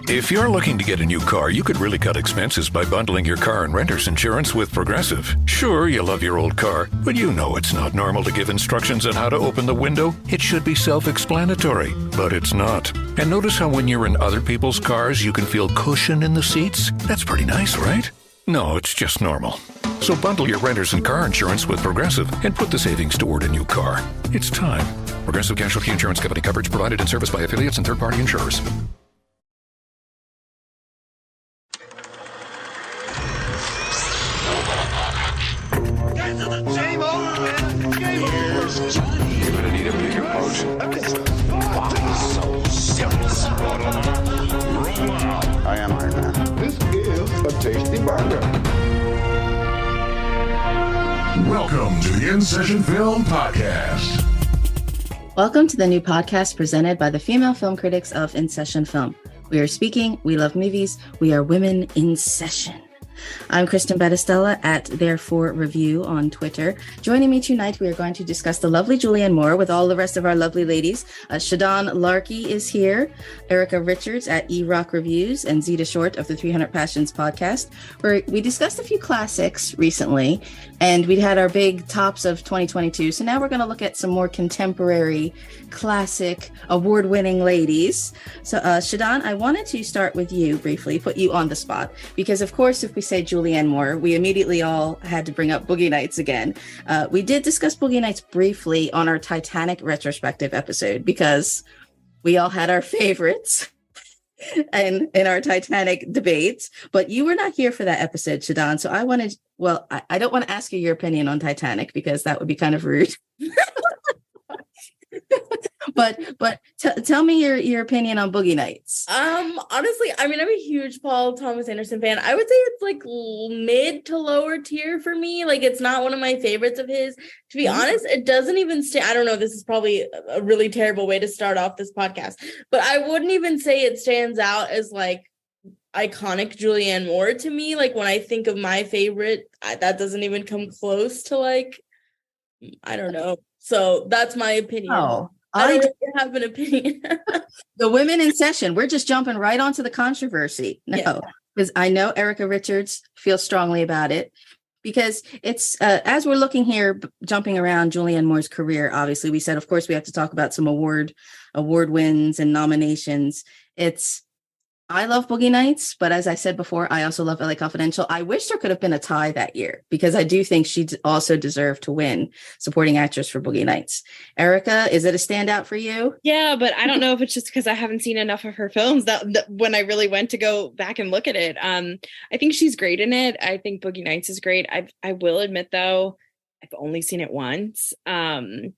If you're looking to get a new car, you could really cut expenses by bundling your car and renter's insurance with Progressive. Sure, you love your old car, but you know it's not normal to give instructions on how to open the window. It should be self-explanatory, but it's not. And notice how when you're in other people's cars, you can feel cushion in the seats? That's pretty nice, right? No, it's just normal. So bundle your renter's and car insurance with Progressive and put the savings toward a new car. It's time. Progressive Casualty Insurance Company. Coverage provided and serviced by affiliates and third-party insurers. Game over, man. Game over. Johnny. You're gonna need a bigger boat. Wow, so serious. Roll out. I am Iron Man. This is a tasty burger. Welcome to the InSession Film Podcast. Welcome to the new podcast presented by the female film critics of InSession Film. We are speaking, we love movies, we are women in session. I'm Kristin Battestella at Therefore Review on Twitter. Joining me tonight, we are going to discuss the lovely Julianne Moore with all the rest of our lovely ladies. Shadan Larki is here, Erica Richards at E-Rock Reviews, and Zita Short of the 300 Passions podcast, where we discussed a few classics recently, and we had our big tops of 2022. So now we're going to look at some more contemporary, classic, award-winning ladies. So Shadan, I wanted to start with you briefly, put you on the spot, because of course, if we say Julianne Moore, we immediately all had to bring up Boogie Nights again. We did discuss Boogie Nights briefly on our Titanic retrospective episode because we all had our favorites and in our Titanic debates, but you were not here for that episode, Shadan. So I don't want to ask you your opinion on Titanic because that would be kind of rude. But tell me your opinion on Boogie Nights. Honestly, I mean, I'm a huge Paul Thomas Anderson fan. I would say it's like mid to lower tier for me. Like, it's not one of my favorites of his. To be honest, it doesn't even I don't know, this is probably a really terrible way to start off this podcast, but I wouldn't even say it stands out as like iconic Julianne Moore to me. Like, when I think of my favorite, that doesn't even come close to, like, I don't know. So that's my opinion. Oh. I don't really have an opinion. The Women in Session. We're just jumping right onto the controversy. No, because I know Erica Richards feels strongly about it because it's as we're looking here, jumping around Julianne Moore's career. Obviously, we said, of course, we have to talk about some award wins and nominations. I love Boogie Nights, but as I said before, I also love LA Confidential. I wish there could have been a tie that year because I do think she also deserved to win supporting actress for Boogie Nights. Erica, is it a standout for you? Yeah, but I don't know if it's just because I haven't seen enough of her films that when I really went to go back and look at it. I think she's great in it. I think Boogie Nights is great. I will admit, though, I've only seen it once. And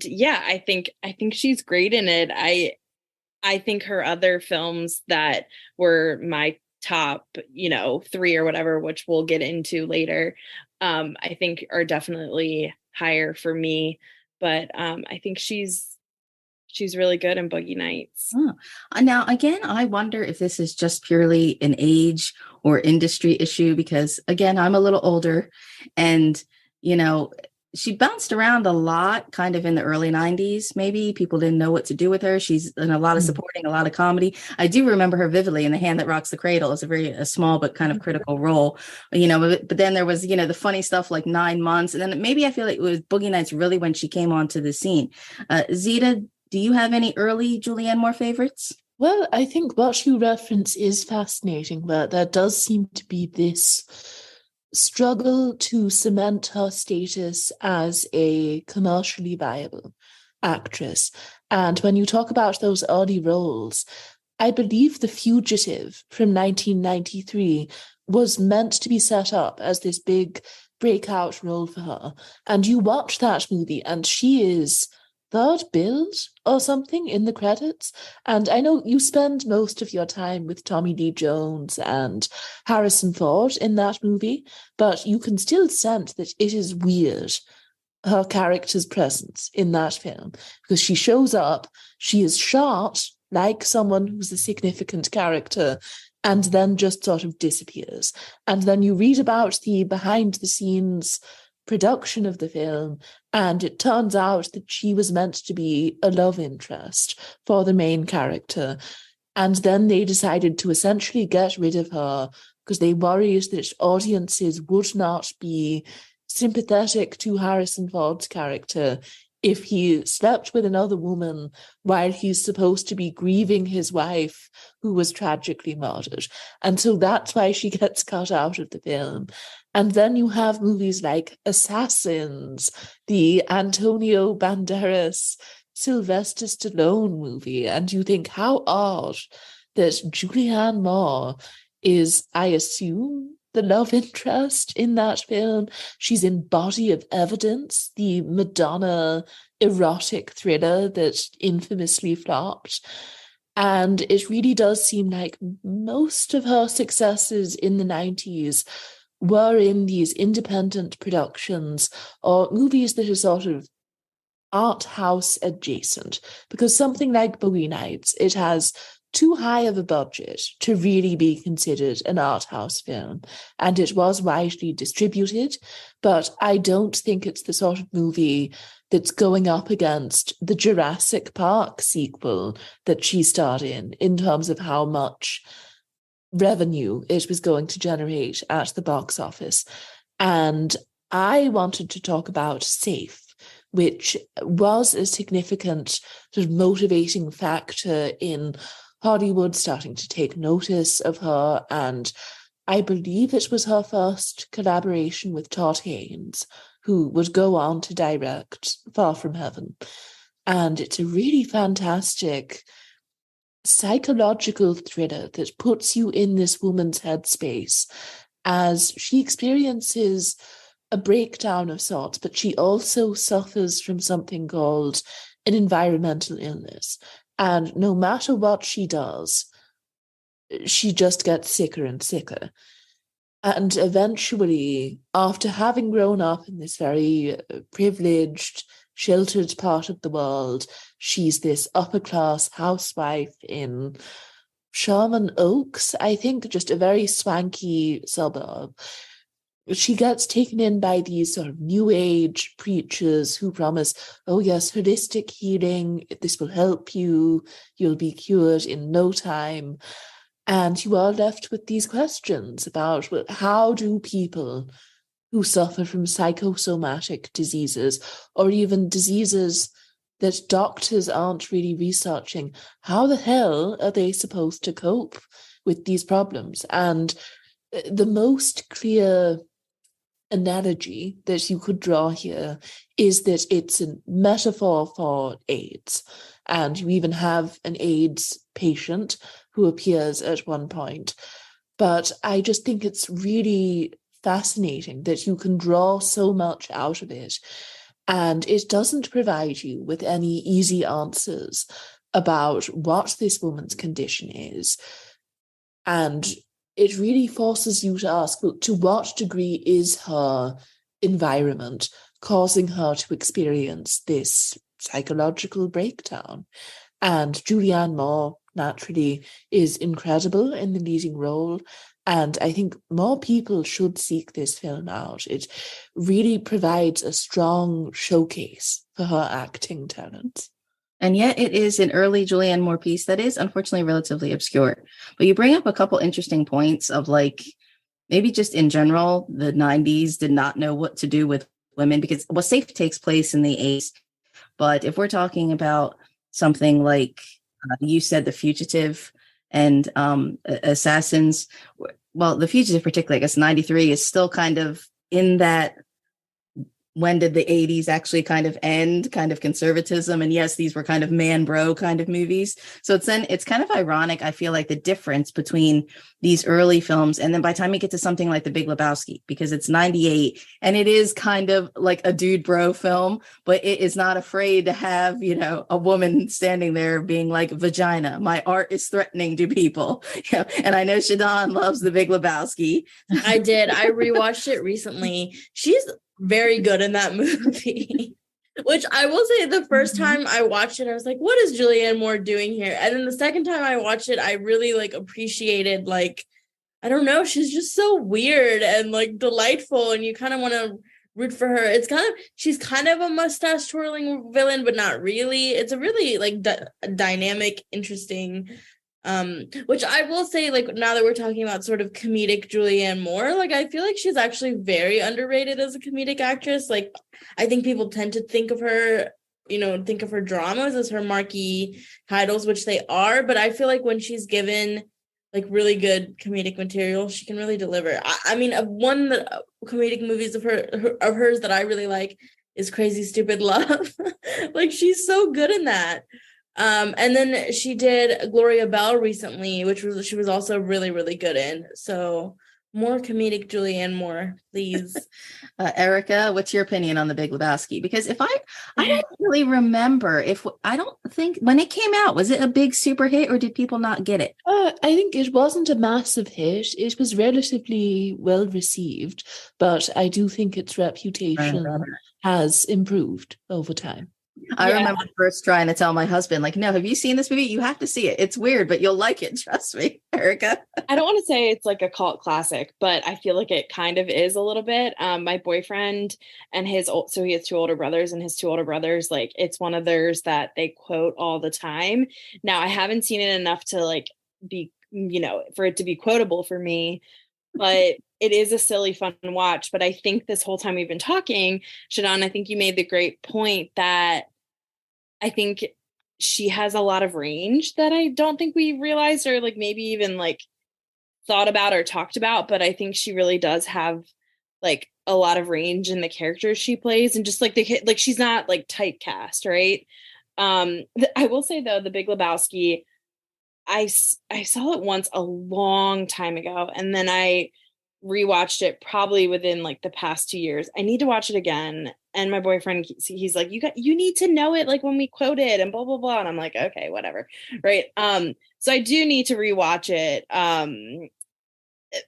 yeah, I think she's great in it. I think her other films that were my top, 3 or whatever, which we'll get into later, I think are definitely higher for me. But I think she's really good in Boogie Nights. Oh. Now, again, I wonder if this is just purely an age or industry issue, because, again, I'm a little older and, she bounced around a lot kind of in the early 90s. Maybe people didn't know what to do with her. She's in a lot of supporting, a lot of comedy. I do remember her vividly in The Hand That Rocks the Cradle. It's a small but kind of critical role, but then there was, the funny stuff like 9 months. And then maybe I feel like it was Boogie Nights really when she came onto the scene. Zita, do you have any early Julianne Moore favorites? Well, I think what you reference is fascinating, but there does seem to be this struggle to cement her status as a commercially viable actress. And when you talk about those early roles, I believe The Fugitive from 1993 was meant to be set up as this big breakout role for her. And you watch that movie and she is third billed or something in the credits. And I know you spend most of your time with Tommy Lee Jones and Harrison Ford in that movie, but you can still sense that it is weird, her character's presence in that film, because she shows up, she is shot like someone who's a significant character, and then just sort of disappears. And then you read about the behind-the-scenes production of the film, and it turns out that she was meant to be a love interest for the main character. And then they decided to essentially get rid of her because they worried that audiences would not be sympathetic to Harrison Ford's character if he slept with another woman while he's supposed to be grieving his wife who was tragically murdered. And so that's why she gets cut out of the film. And then you have movies like Assassins, the Antonio Banderas, Sylvester Stallone movie, and you think how odd that Julianne Moore is, I assume, the love interest in that film. She's in Body of Evidence, the Madonna erotic thriller that infamously flopped. And it really does seem like most of her successes in the 90s were in these independent productions or movies that are sort of art house adjacent, because something like Boogie Nights, it has too high of a budget to really be considered an art house film, and it was widely distributed, but I don't think it's the sort of movie that's going up against the Jurassic Park sequel that she starred in terms of how much revenue it was going to generate at the box office. And I wanted to talk about Safe, which was a significant sort of motivating factor in Hollywood starting to take notice of her. And I believe it was her first collaboration with Todd Haynes, who would go on to direct Far From Heaven. And it's a really fantastic psychological thriller that puts you in this woman's headspace as she experiences a breakdown of sorts, but she also suffers from something called an environmental illness. And no matter what she does, she just gets sicker and sicker. And eventually, after having grown up in this very privileged, sheltered part of the world, she's this upper-class housewife in Sherman Oaks, I think, just a very swanky suburb. She gets taken in by these sort of new age preachers who promise, oh yes, holistic healing, this will help you, you'll be cured in no time. And you are left with these questions about, well, how do people who suffer from psychosomatic diseases or even diseases that doctors aren't really researching, how the hell are they supposed to cope with these problems? And the most clear analogy that you could draw here is that it's a metaphor for AIDS. And you even have an AIDS patient who appears at one point. But I just think it's really fascinating that you can draw so much out of it. And it doesn't provide you with any easy answers about what this woman's condition is. And it really forces you to ask, well, to what degree is her environment causing her to experience this psychological breakdown? And Julianne Moore, naturally, is incredible in the leading role. And I think more people should seek this film out. It really provides a strong showcase for her acting talents. And yet it is an early Julianne Moore piece that is unfortunately relatively obscure. But you bring up a couple interesting points of like, maybe just in general, the 90s did not know what to do with women because Safe takes place in the 80s. But if we're talking about something like you said, The Fugitive and Assassins, well, The Fugitive particularly, I guess 93 is still kind of in that, when did the 80s actually kind of end, kind of conservatism? And yes, these were kind of man bro kind of movies. So it's kind of ironic, I feel like, the difference between these early films and then by the time you get to something like The Big Lebowski, because it's 98 and it is kind of like a dude bro film, but it is not afraid to have, a woman standing there being like, vagina, my art is threatening to people. And I know Shadan loves The Big Lebowski. I did. I rewatched it recently. She's very good in that movie, which I will say the first time I watched it, I was like, what is Julianne Moore doing here? And then the second time I watched it, I really appreciated, I don't know, she's just so weird and delightful. And you kind of want to root for her. She's kind of a mustache twirling villain, but not really. It's a really dynamic, interesting Which I will say, like, now that we're talking about sort of comedic Julianne Moore, like, I feel like she's actually very underrated as a comedic actress. Like, I think people tend to think of her, think of her dramas as her marquee titles, which they are, but I feel like when she's given like really good comedic material, she can really deliver. I mean, one that comedic movies of hers that I really like is Crazy Stupid Love. Like, she's so good in that. And then she did Gloria Bell recently, which she was also really, really good in. So more comedic Julianne Moore, please. Erica, what's your opinion on The Big Lebowski? Because I don't really remember I don't think when it came out, was it a big super hit or did people not get it? I think it wasn't a massive hit. It was relatively well received, but I do think its reputation has improved over time. I remember first trying to tell my husband, like, no, have you seen this movie? You have to see it. It's weird, but you'll like it. Trust me, Erica. I don't want to say it's like a cult classic, but I feel like it kind of is a little bit. My boyfriend and so he has two older brothers, and his two older brothers, like, it's one of theirs that they quote all the time. Now, I haven't seen it enough to like be, for it to be quotable for me, but it is a silly, fun watch. But I think this whole time we've been talking, Shadan, I think you made the great point that I think she has a lot of range that I don't think we realized or like maybe even like thought about or talked about. But I think she really does have like a lot of range in the characters she plays, and just like she's not like typecast, right? I will say though, The Big Lebowski, I saw it once a long time ago, and then I rewatched it probably within like the past 2 years. I need to watch it again. And my boyfriend, he's like, you need to know it, like when we quote it and blah, blah, blah. And I'm like, okay, whatever. Right. So I do need to rewatch it.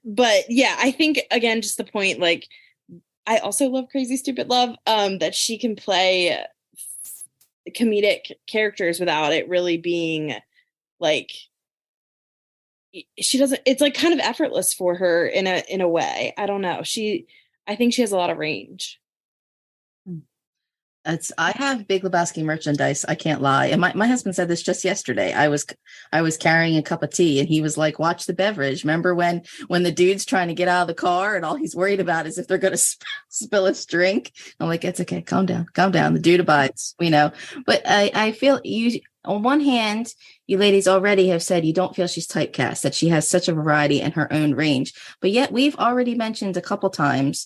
But yeah, I think again, just the point, like, I also love Crazy Stupid Love, that she can play comedic characters without it really being like, she doesn't, it's like kind of effortless for her in a way. I don't know. I think she has a lot of range. I have Big Lebowski merchandise. I can't lie. And my husband said this just yesterday. I was carrying a cup of tea and he was like, watch the beverage. Remember when the dude's trying to get out of the car and all he's worried about is if they're going to spill his drink? I'm like, it's okay. Calm down. The dude abides, but I feel you, on one hand, you ladies already have said you don't feel she's typecast, that she has such a variety in her own range. But yet we've already mentioned a couple times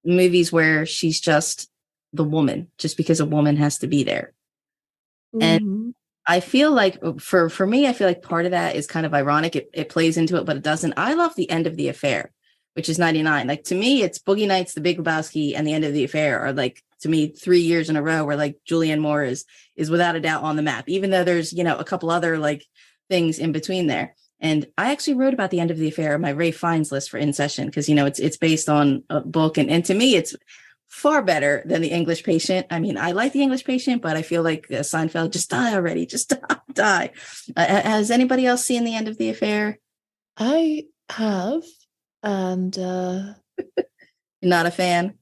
movies where she's just the woman, just because a woman has to be there. Mm-hmm. And I feel like for me, I feel like part of that is kind of ironic. It plays into it, but it doesn't. I love The End of the Affair, which is 99. Like, to me, it's Boogie Nights, The Big Lebowski, and The End of the Affair are like, to me, 3 years in a row where like Julianne Moore is without a doubt on the map, even though there's, a couple other like things in between there. And I actually wrote about The End of the Affair on my Ray Fiennes list for In Session, because, it's based on a book. And to me, it's far better than The English Patient. I mean, I like The English Patient, but I feel like Seinfeld, just die already, just die. Has anybody else seen The End of the Affair? I have. And not a fan?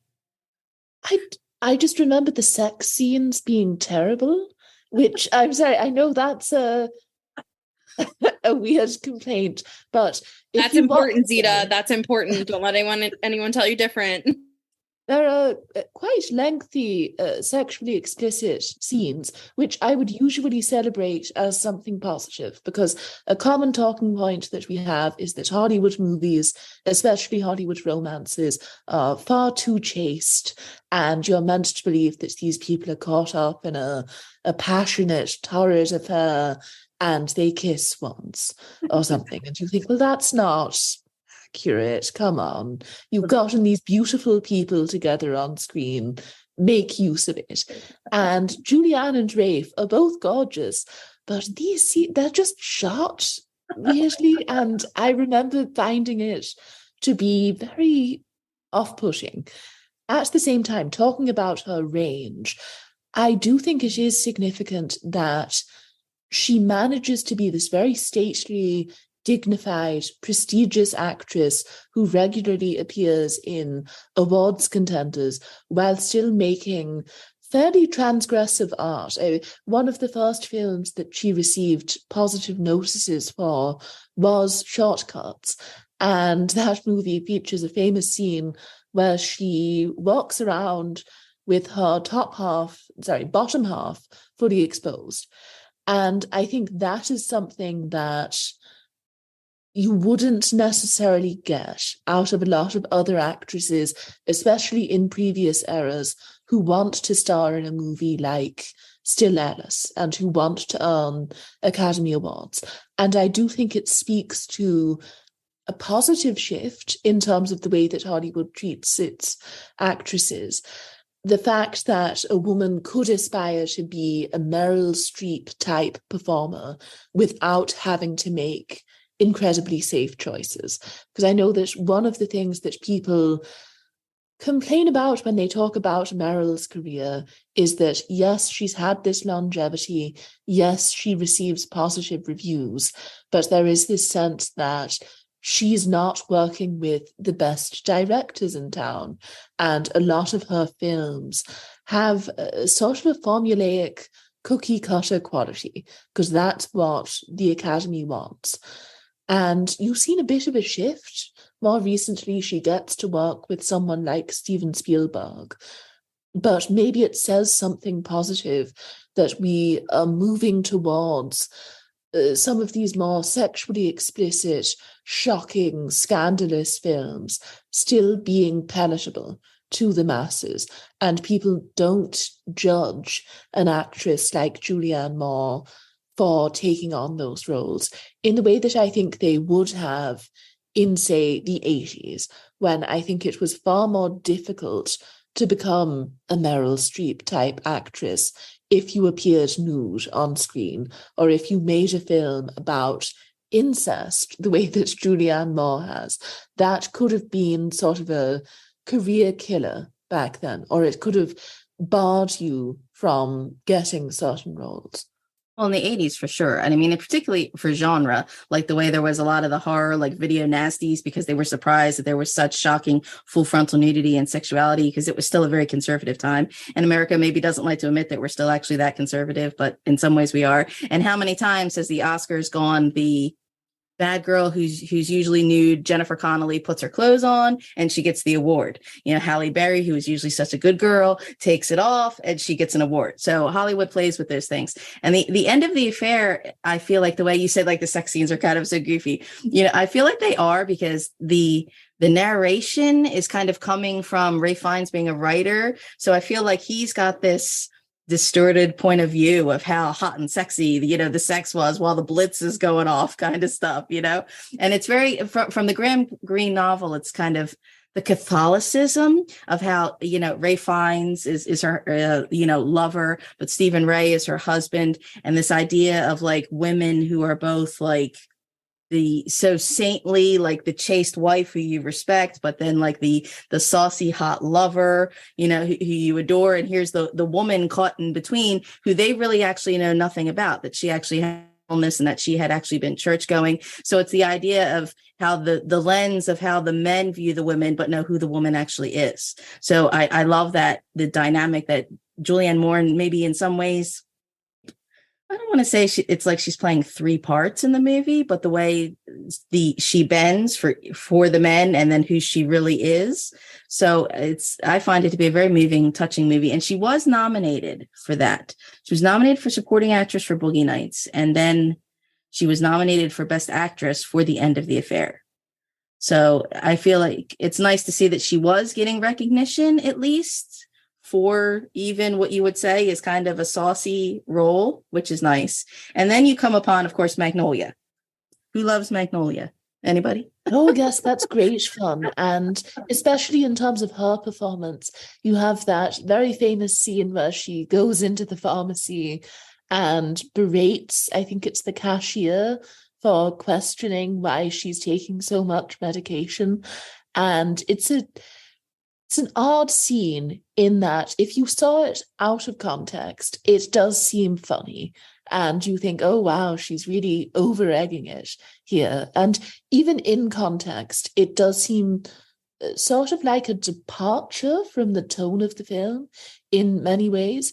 I just remember the sex scenes being terrible, which I'm sorry, I know that's a weird complaint, but that's important, Zita. That's important. Don't let anyone tell you different. There are quite lengthy sexually explicit scenes, which I would usually celebrate as something positive, because a common talking point that we have is that Hollywood movies, especially Hollywood romances, are far too chaste, and you're meant to believe that these people are caught up in a passionate, torrid affair, and they kiss once or something. And you think, well, that's not accurate. Come on. You've gotten these beautiful people together on screen. Make use of it. And Julianne and Rafe are both gorgeous, but they're just shot weirdly. And I remember finding it to be very off-putting. At the same time, talking about her range, I do think it is significant that she manages to be this very stately, dignified, prestigious actress who regularly appears in awards contenders while still making fairly transgressive art. One of the first films that she received positive notices for was Shortcuts. And that movie features a famous scene where she walks around with her bottom half fully exposed. And I think that is something that you wouldn't necessarily get out of a lot of other actresses, especially in previous eras, who want to star in a movie like Still Alice and who want to earn Academy Awards. And I do think it speaks to a positive shift in terms of the way that Hollywood treats its actresses. The fact that a woman could aspire to be a Meryl Streep type performer without having to make incredibly safe choices. Because I know that one of the things that people complain about when they talk about Meryl's career is that, yes, she's had this longevity, yes, she receives positive reviews, but there is this sense that she's not working with the best directors in town. And a lot of her films have sort of a formulaic cookie cutter quality, because that's what the Academy wants. And you've seen a bit of a shift. More recently, she gets to work with someone like Steven Spielberg. But maybe it says something positive that we are moving towards some of these more sexually explicit, shocking, scandalous films still being palatable to the masses. And people don't judge an actress like Julianne Moore for taking on those roles in the way that I think they would have in, say, the 80s, when I think it was far more difficult to become a Meryl Streep type actress if you appeared nude on screen, or if you made a film about incest the way that Julianne Moore has. That could have been sort of a career killer back then, or it could have barred you from getting certain roles. Well, in the 80s, for sure. And I mean, particularly for genre, like the way there was a lot of the horror, like video nasties, because they were surprised that there was such shocking full frontal nudity and sexuality, because it was still a very conservative time. And America maybe doesn't like to admit that we're still actually that conservative, but in some ways we are. And how many times has the Oscars gone the bad girl who's usually nude, Jennifer Connelly, puts her clothes on and she gets the award. You know, Halle Berry, who is usually such a good girl, takes it off and she gets an award. So Hollywood plays with those things. And the end of the affair, I feel like the way you said, like the sex scenes are kind of so goofy. You know, I feel like they are, because the narration is kind of coming from Ralph Fiennes being a writer. So I feel like he's got this distorted point of view of how hot and sexy, you know, the sex was while the blitz is going off kind of stuff, you know. And it's very, from the Graham Greene novel, it's kind of the Catholicism of how, you know, Ralph Fiennes is her, you know, lover, but Stephen Ray is her husband. And this idea of like women who are both like the so saintly, like the chaste wife who you respect, but then like the saucy hot lover, you know, who you adore. And here's the woman caught in between, who they really actually know nothing about, that she actually had illness and that she had actually been church going. So it's the idea of how the lens of how the men view the women, but know who the woman actually is. So I love that, the dynamic that Julianne Moore, and maybe in some ways, I don't want to say it's like she's playing three parts in the movie, but the way she bends for the men and then who she really is. So I find it to be a very moving, touching movie. And she was nominated for that. She was nominated for supporting actress for Boogie Nights. And then she was nominated for Best Actress for The End of the Affair. So I feel like it's nice to see that she was getting recognition, at least, for even what you would say is kind of a saucy role, which is nice. And then you come upon, of course, Magnolia. Who loves Magnolia? Anybody? Oh, yes, that's great fun. And especially in terms of her performance, you have that very famous scene where she goes into the pharmacy and berates, I think it's the cashier, for questioning why she's taking so much medication. And it's an odd scene in that if you saw it out of context, it does seem funny. And you think, oh, wow, she's really over-egging it here. And even in context, it does seem sort of like a departure from the tone of the film, in many ways,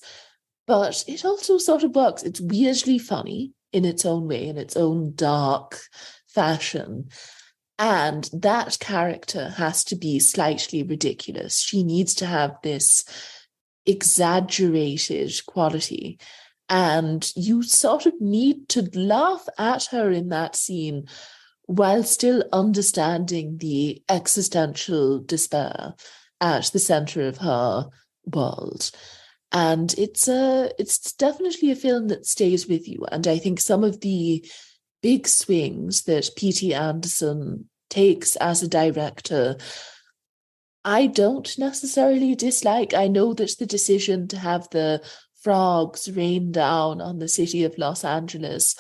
but it also sort of works. It's weirdly funny in its own way, in its own dark fashion. And that character has to be slightly ridiculous. She needs to have this exaggerated quality. And you sort of need to laugh at her in that scene while still understanding the existential despair at the center of her world. And it's definitely a film that stays with you. And I think some of the big swings that P.T. Anderson takes as a director, I don't necessarily dislike. I know that the decision to have the frogs rain down on the city of Los Angeles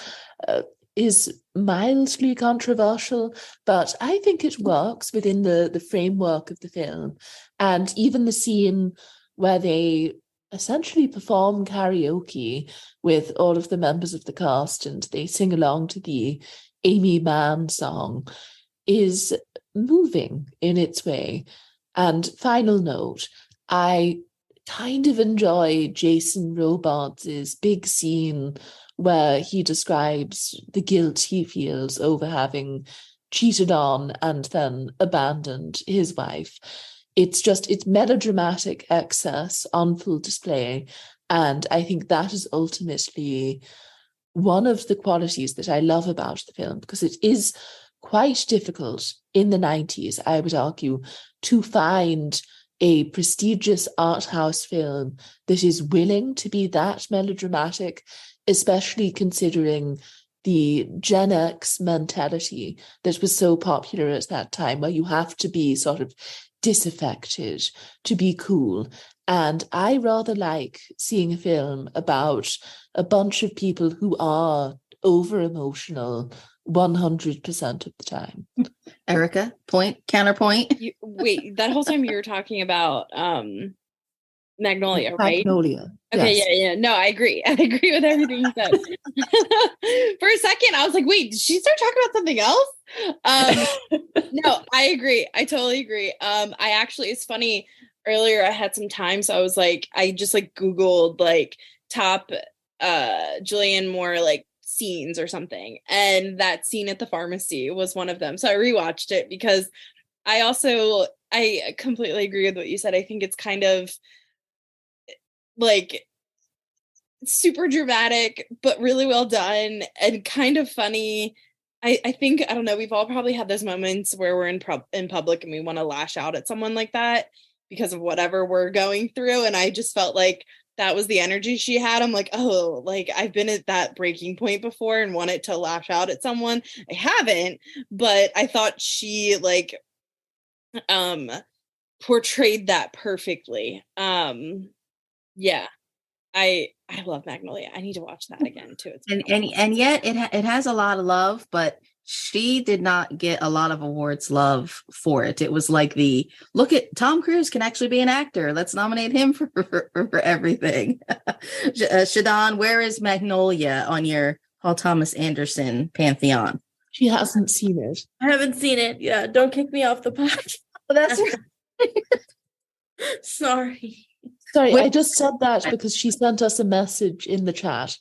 is mildly controversial, but I think it works within the framework of the film. And even the scene where they essentially perform karaoke with all of the members of the cast and they sing along to the Amy Mann song is moving in its way. And final note, I kind of enjoy Jason Robards' big scene where he describes the guilt he feels over having cheated on and then abandoned his wife. It's melodramatic excess on full display. And I think that is ultimately one of the qualities that I love about the film, because it is quite difficult in the 90s, I would argue, to find a prestigious art house film that is willing to be that melodramatic, especially considering the Gen X mentality that was so popular at that time, where you have to be sort of disaffected to be cool. And I rather like seeing a film about a bunch of people who are over-emotional 100% of the time. Erica, counterpoint. Wait, that whole time you were talking about Magnolia, right? Magnolia. Okay, yes. yeah. No, I agree. I agree with everything you said. For a second, I was like, wait, did she start talking about something else? No, I agree. I totally agree. I actually, it's funny, earlier I had some time, so I was like, I just like Googled like top Julianne Moore like scenes or something, and that scene at the pharmacy was one of them. So I rewatched it because I completely agree with what you said. I think it's kind of like super dramatic, but really well done and kind of funny. I think, I don't know, we've all probably had those moments where we're in public and we want to lash out at someone like that because of whatever we're going through. And I just felt like that was the energy she had. I'm like, oh, like I've been at that breaking point before and wanted to lash out at someone. I haven't, but I thought she like portrayed that perfectly. Yeah. I love Magnolia. I need to watch that again too. And yet it has a lot of love, but she did not get a lot of awards love for it. It was like look at Tom Cruise can actually be an actor. Let's nominate him for everything. Shadan, where is Magnolia on your Paul Thomas Anderson pantheon? She hasn't seen it. I haven't seen it. Yeah, don't kick me off the podcast. That's Sorry. Sorry, I just said that because she sent us a message in the chat.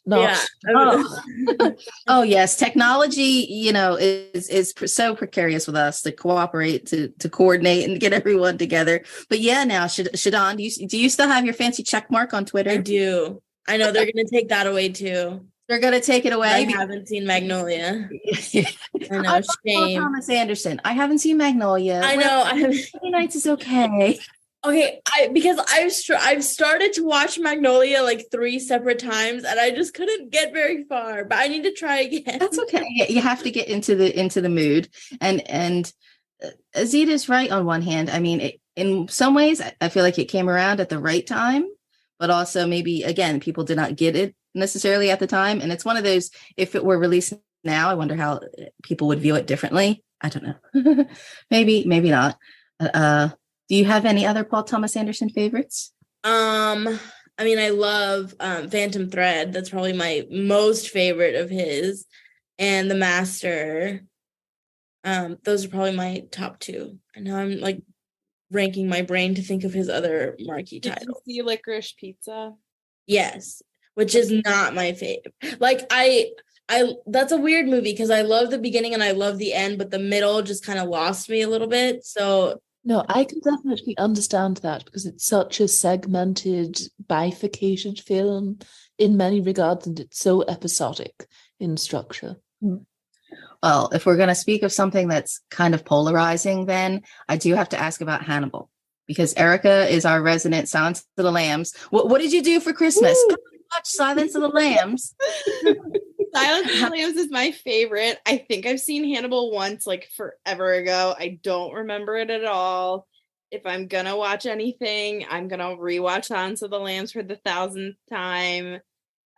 Oh yes, technology, is so precarious with us to cooperate, to coordinate, and get everyone together. But yeah, now Shadan, do you still have your fancy check mark on Twitter? I do. I know they're going to take that away too. They're going to take it away. I haven't seen Magnolia. I know, shame. Thomas Anderson. I haven't seen Magnolia. I know. Friday Nights is okay. Okay, because I've started to watch Magnolia like 3 separate times, and I just couldn't get very far. But I need to try again. That's okay. You have to get into the mood, and Zita's right on one hand. I mean, in some ways, I feel like it came around at the right time, but also maybe again, people did not get it necessarily at the time. And it's one of those. If it were released now, I wonder how people would view it differently. I don't know. maybe not. Do you have any other Paul Thomas Anderson favorites? I mean, I love Phantom Thread. That's probably my most favorite of his, and The Master. Those are probably my top 2. I know I'm like ranking my brain to think of his other marquee Did titles. you see Licorice Pizza? Yes, which is not my favorite. Like I that's a weird movie because I love the beginning and I love the end, but the middle just kind of lost me a little bit. So No, I can definitely understand that because it's such a segmented, bifurcated film in many regards, and it's so episodic in structure. Well, if we're going to speak of something that's kind of polarizing, then I do have to ask about Hannibal because Erica is our resident Silence of the Lambs. What did you do for Christmas? Woo! Watch Silence of the Lambs. Silence of the Lambs is my favorite. I think I've seen Hannibal once, like forever ago. I don't remember it at all. If I'm gonna watch anything, I'm gonna rewatch Silence of the Lambs for the 1,000th time.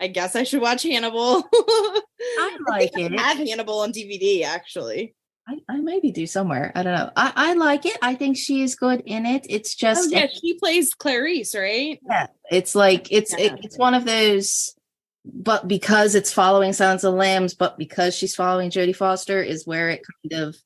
I guess I should watch Hannibal. I like it. I have Hannibal on DVD, actually. I maybe do somewhere. I don't know. I like it. I think she is good in it. It's just She plays Clarice, right? yeah. It's like it's one of those. But because it's following Silence of the Lambs, but because she's following Jodie Foster, is where it kind of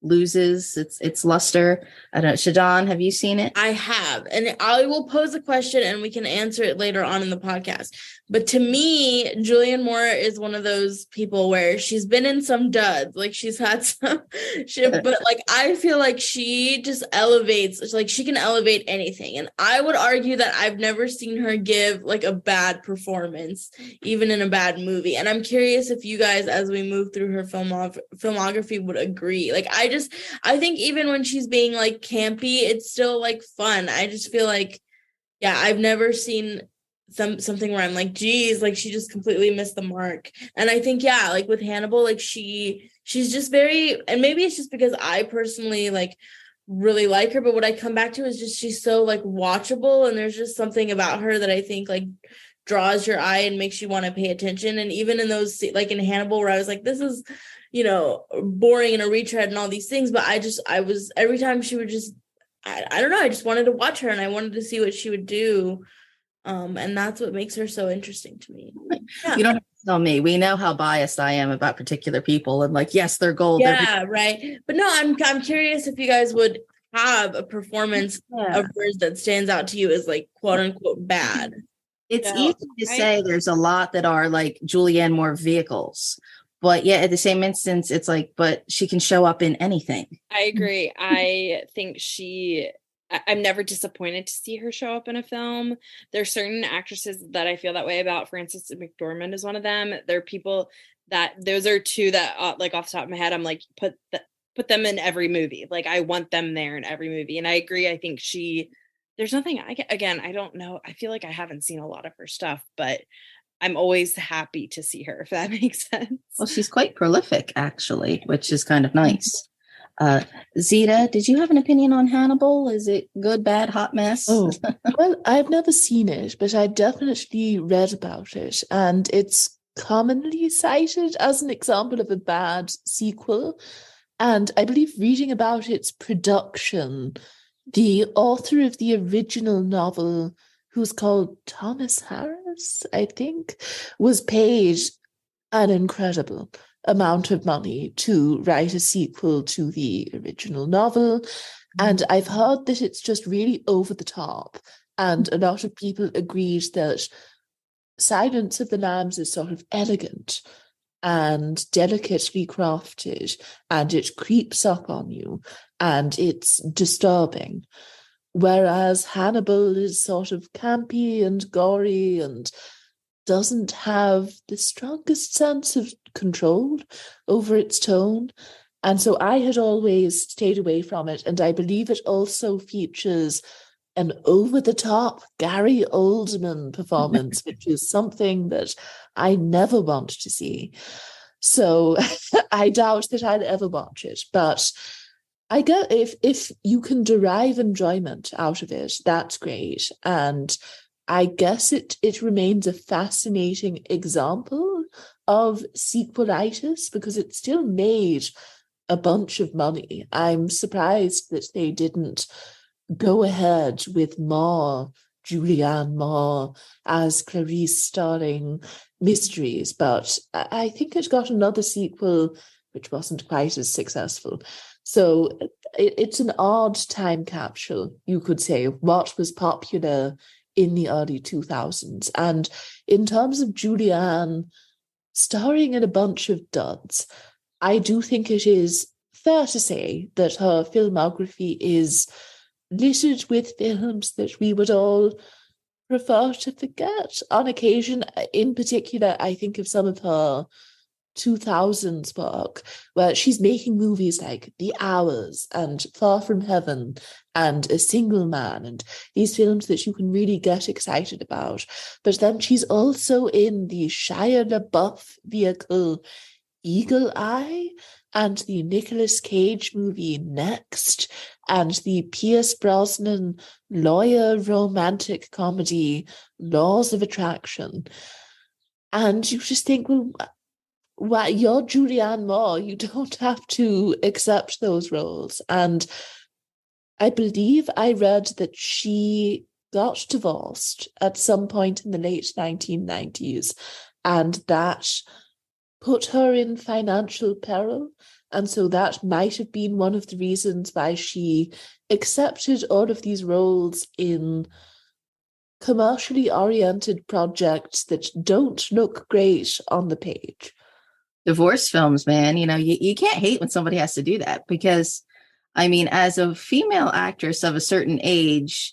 loses its luster. I don't know. Shadan, have you seen it? I have, and I will pose a question and we can answer it later on in the podcast. But to me, Julianne Moore is one of those people where she's been in some duds, like she's had some shit, but like I feel like she just elevates, like she can elevate anything. And I would argue that I've never seen her give like a bad performance, even in a bad movie. And I'm curious if you guys, as we move through her filmography, would agree. Like I think even when she's being like campy, it's still like fun. I just feel like, yeah, I've never seen something where I'm like, geez, like she just completely missed the mark. And I think, yeah, like with Hannibal, like she's just very, and maybe it's just because I personally like really like her, but what I come back to is just she's so like watchable, and there's just something about her that I think like draws your eye and makes you want to pay attention. And even in those, like in Hannibal, where I was like, this is, you know, boring and a retread and all these things, but I was every time she would just I don't know, I just wanted to watch her and I wanted to see what she would do. And that's what makes her so interesting to me. Yeah. You don't have to tell me. We know how biased I am about particular people, and like, yes, they're gold. Yeah, right. But no, I'm curious if you guys would have a performance of hers that stands out to you as like quote unquote bad. It's easy to say there's a lot that are like Julianne Moore vehicles, but yeah, at the same instance, it's like, but she can show up in anything. I agree. I think I'm never disappointed to see her show up in a film. There's certain actresses that I feel that way about. Frances McDormand is one of them. There are people those are two that like off the top of my head, I'm like, put them in every movie. Like I want them there in every movie. And I agree. I think there's nothing I don't know. I feel like I haven't seen a lot of her stuff, but I'm always happy to see her, if that makes sense. Well, she's quite prolific actually, which is kind of nice. Zita, did you have an opinion on Hannibal? Is it good, bad, hot mess? Oh, well, I've never seen it, but I definitely read about it, and it's commonly cited as an example of a bad sequel. And I believe reading about its production, the author of the original novel, who's called Thomas Harris, I think, was paid an incredible amount of money to write a sequel to the original novel. And I've heard that it's just really over the top. And a lot of people agreed that Silence of the Lambs is sort of elegant and delicately crafted, and it creeps up on you, and it's disturbing. Whereas Hannibal is sort of campy and gory and doesn't have the strongest sense of control over its tone. And so I had always stayed away from it. And I believe it also features an over-the-top Gary Oldman performance, which is something that I never want to see. So I doubt that I'll ever watch it. But I get if you can derive enjoyment out of it, that's great. And I guess it remains a fascinating example of sequelitis because it still made a bunch of money. I'm surprised that they didn't go ahead with more Julianne Moore as Clarice starring Mysteries, but I think it got another sequel which wasn't quite as successful. So it's an odd time capsule, you could say, what was popular in the early 2000s. And in terms of Julianne starring in a bunch of duds, I do think it is fair to say that her filmography is littered with films that we would all prefer to forget on occasion. In particular, I think of some of her 2000s work where she's making movies like The Hours and Far From Heaven and A Single Man, and these films that you can really get excited about. But then she's also in the Shia LaBeouf vehicle Eagle Eye, and the Nicolas Cage movie Next, and the Pierce Brosnan lawyer romantic comedy Laws of Attraction. And you just think, well, you're Julianne Moore, you don't have to accept those roles. And I believe I read that she got divorced at some point in the late 1990s, and that put her in financial peril. And so that might have been one of the reasons why she accepted all of these roles in commercially oriented projects that don't look great on the page. Divorce films, man, you can't hate when somebody has to do that, because I mean, as a female actress of a certain age,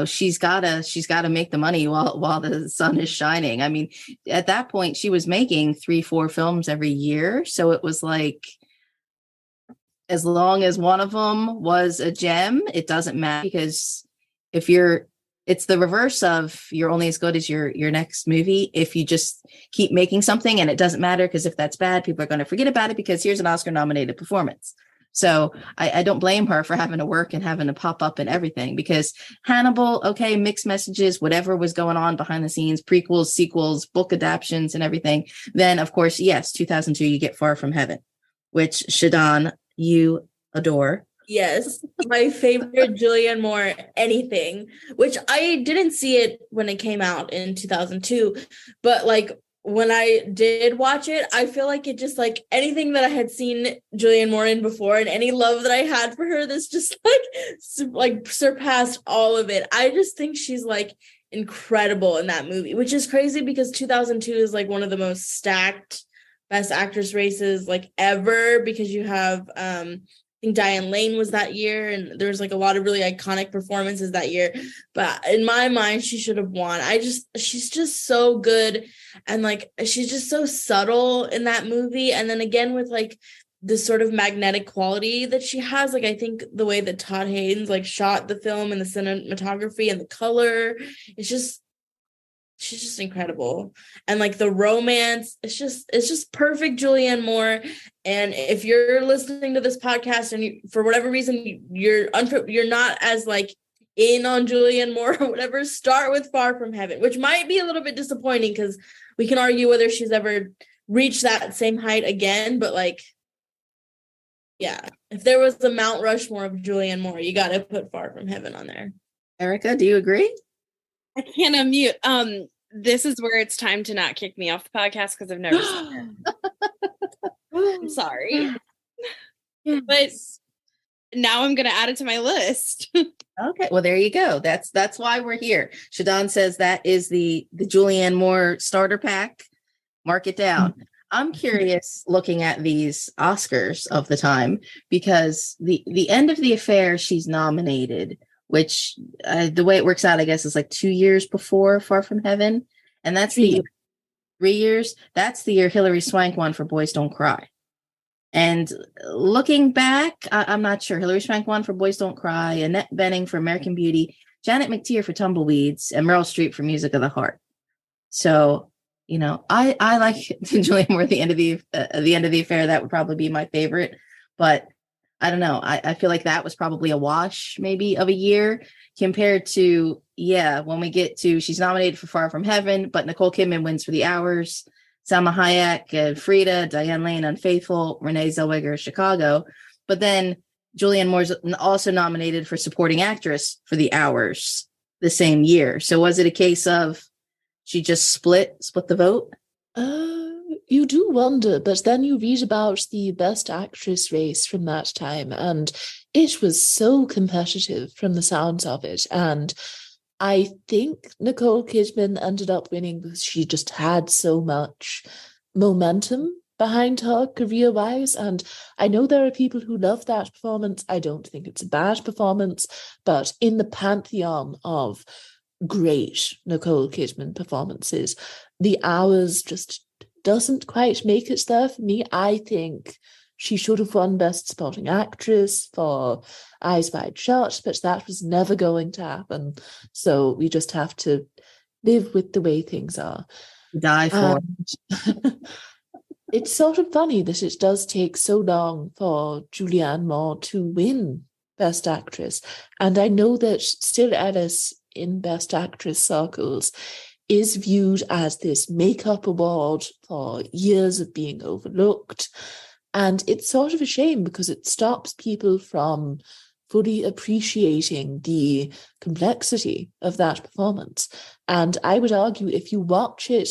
she's gotta make the money while the sun is shining. I mean, at that point she was making 3-4 films every year. So it was like, as long as one of them was a gem, it doesn't matter, because it's the reverse of you're only as good as your next movie. If you just keep making something and it doesn't matter, because if that's bad, people are going to forget about it, because here's an Oscar nominated performance. So I don't blame her for having to work and having to pop up and everything, because Hannibal, okay, mixed messages, whatever was going on behind the scenes, prequels, sequels, book adaptions and everything. Then, of course, yes, 2002, you get Far From Heaven, which Shadan, you adore. Yes, my favorite Julianne Moore anything, which I didn't see it when it came out in 2002, but like when I did watch it, I feel like it just like anything that I had seen Julianne Moore in before and any love that I had for her, this just like surpassed all of it. I just think she's like incredible in that movie, which is crazy because 2002 is like one of the most stacked best actress races like ever, because you have I think Diane Lane was that year, and there's like a lot of really iconic performances that year. But in my mind, she should have won. She's just so good, and like she's just so subtle in that movie. And then again with like this sort of magnetic quality that she has, like I think the way that Todd Haynes like shot the film and the cinematography and the color, she's just incredible. And like the romance, it's just perfect Julianne Moore. And if you're listening to this podcast and for whatever reason you're not as like in on Julianne Moore or whatever, start with Far From Heaven, which might be a little bit disappointing because we can argue whether she's ever reached that same height again. But like, yeah, if there was the Mount Rushmore of Julianne Moore, you got to put Far From Heaven on there. Erica, do you agree? I can't unmute. This is where it's time to not kick me off the podcast because I've never seen it. I'm sorry. Yes. But now I'm going to add it to my list. Okay, well, there you go. That's why we're here. Shadan says that is the Julianne Moore starter pack. Mark it down. I'm curious looking at these Oscars of the time, because the end of the affair, she's nominated, which the way it works out, I guess, is like 2 years before Far From Heaven. And that's 3 years. That's the year Hilary Swank won for Boys Don't Cry. And looking back, I'm not sure. Hilary Swank won for Boys Don't Cry, Annette Bening for American Beauty, Janet McTeer for Tumbleweeds, and Meryl Streep for Music of the Heart. So, I like Julianne Moore at the end of the affair. That would probably be my favorite. But I don't know. I feel like that was probably a wash maybe of a year compared to, when we get to, she's nominated for Far From Heaven, but Nicole Kidman wins for The Hours, Salma Hayek, Frida, Diane Lane, Unfaithful, Renee Zellweger, Chicago. But then Julianne Moore's also nominated for supporting actress for The Hours the same year. So was it a case of she just split the vote? You do wonder, but then you read about the Best Actress race from that time, and it was so competitive from the sounds of it. And I think Nicole Kidman ended up winning because she just had so much momentum behind her career-wise. And I know there are people who love that performance. I don't think it's a bad performance, but in the pantheon of great Nicole Kidman performances, The Hours just doesn't quite make it there for me. I think she should have won Best Supporting Actress for Eyes Wide Shut, but that was never going to happen. So we just have to live with the way things are. Die for. It's sort of funny that it does take so long for Julianne Moore to win Best Actress. And I know that Still Alice in Best Actress circles is viewed as this makeup award for years of being overlooked. And it's sort of a shame because it stops people from fully appreciating the complexity of that performance. And I would argue if you watch it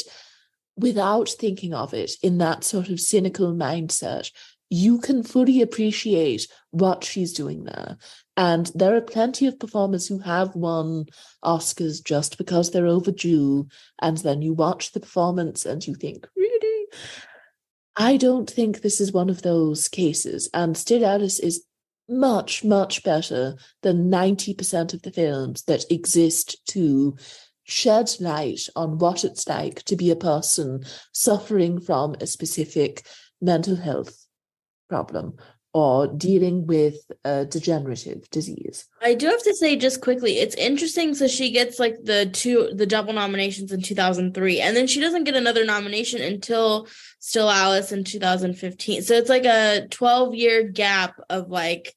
without thinking of it in that sort of cynical mindset, you can fully appreciate what she's doing there. And there are plenty of performers who have won Oscars just because they're overdue. And then you watch the performance and you think, really? I don't think this is one of those cases. And Still Alice is much, much better than 90% of the films that exist to shed light on what it's like to be a person suffering from a specific mental health problem or dealing with a degenerative disease. I do have to say just quickly, it's interesting. So she gets like the double nominations in 2003, and then she doesn't get another nomination until Still Alice in 2015. So it's like a 12-year gap of like,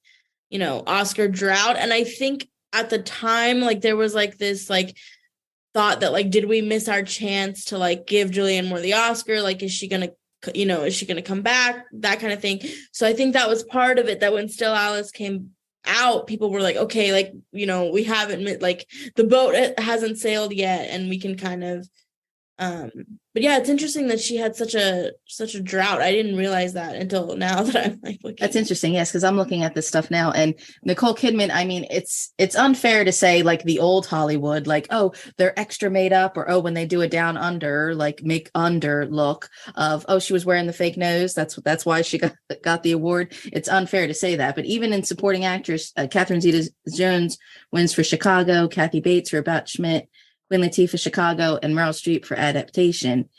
you know, Oscar drought. And I think at the time, like there was like this like thought that like, did we miss our chance to like give Julianne Moore the Oscar? Like, is she going to come back? That kind of thing. So I think that was part of it, that when Still Alice came out, people were like, okay, like, you know, we haven't, like the boat hasn't sailed yet, and we can kind of, but yeah, it's interesting that she had such a drought. I didn't realize that until now that I'm like looking. That's interesting, yes, because I'm looking at this stuff now, and Nicole Kidman, I mean, it's unfair to say like the old Hollywood, like, oh, they're extra made up, or oh, when they do a down under, like make under look of, oh, she was wearing the fake nose, that's why she got the award. It's unfair to say that. But even in supporting actress, Catherine Zeta-Jones wins for Chicago, Kathy Bates for About Schmidt, Queen Latifah Chicago, and Meryl Streep for Adaptation.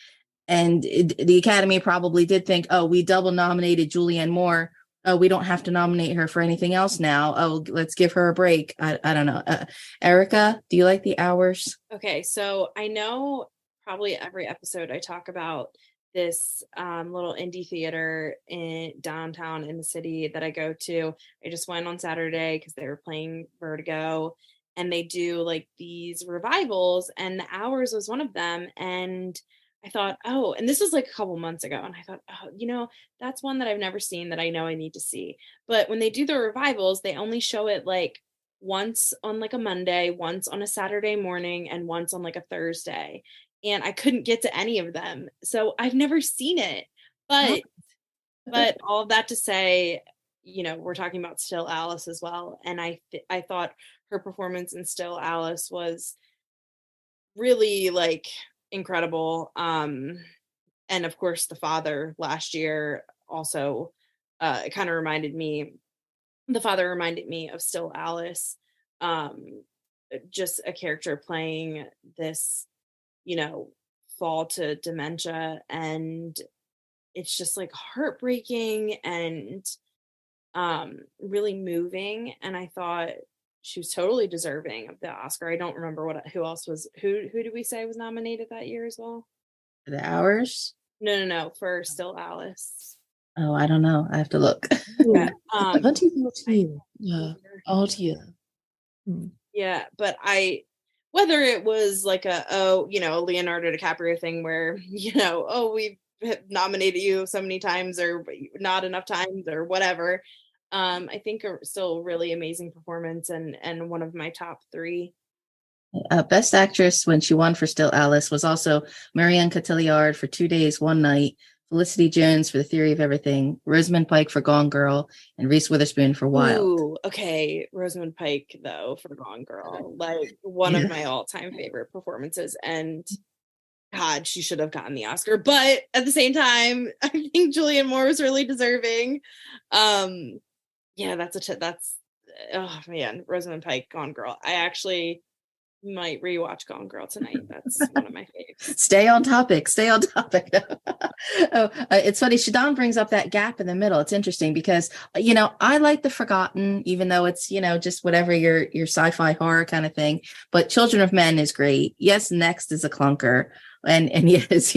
And the Academy probably did think, oh, we double nominated Julianne Moore. Oh, we don't have to nominate her for anything else now. Oh, let's give her a break. I don't know. Erica, do you like The Hours? Okay, so I know probably every episode I talk about this little indie theater in downtown in the city that I go to. I just went on Saturday because they were playing Vertigo, and they do like these revivals, and The Hours was one of them. And I thought, oh, and this was like a couple months ago, and I thought, oh, you know, that's one that I've never seen that I know I need to see. But when they do the revivals, they only show it like once on like a Monday, once on a Saturday morning, and once on like a Thursday. And I couldn't get to any of them. So I've never seen it. But all of that to say, you know, we're talking about Still Alice as well. And I thought her performance in Still Alice was really like incredible. And of course the father last year also kind of reminded me of Still Alice, just a character playing this, you know, fall to dementia, and it's just like heartbreaking and really moving. And I thought she was totally deserving of the Oscar. I don't remember who else was, who did we say was nominated that year as well? The Hours? No, for Still Alice. Oh, I don't know. I have to look. Yeah. 2014. Yeah. Odd year. Yeah, but whether it was like a Leonardo DiCaprio thing where, you know, oh, we've nominated you so many times or not enough times or whatever. I think still a really amazing performance and one of my top three. Best Actress when she won for Still Alice was also Marianne Cotillard for 2 Days, One Night, Felicity Jones for The Theory of Everything, Rosamund Pike for Gone Girl, and Reese Witherspoon for Wild. Ooh, okay. Rosamund Pike, though, for Gone Girl, like one of my all-time favorite performances. And God, she should have gotten the Oscar. But at the same time, I think Julianne Moore was really deserving. Yeah, that's oh man, Rosamund Pike, Gone Girl. I actually might rewatch Gone Girl tonight. That's one of my faves. Stay on topic. It's funny. Shadan brings up that gap in the middle. It's interesting because, I like The Forgotten, even though it's, just whatever your sci-fi horror kind of thing. But Children of Men is great. Yes, Next is a clunker. And yes,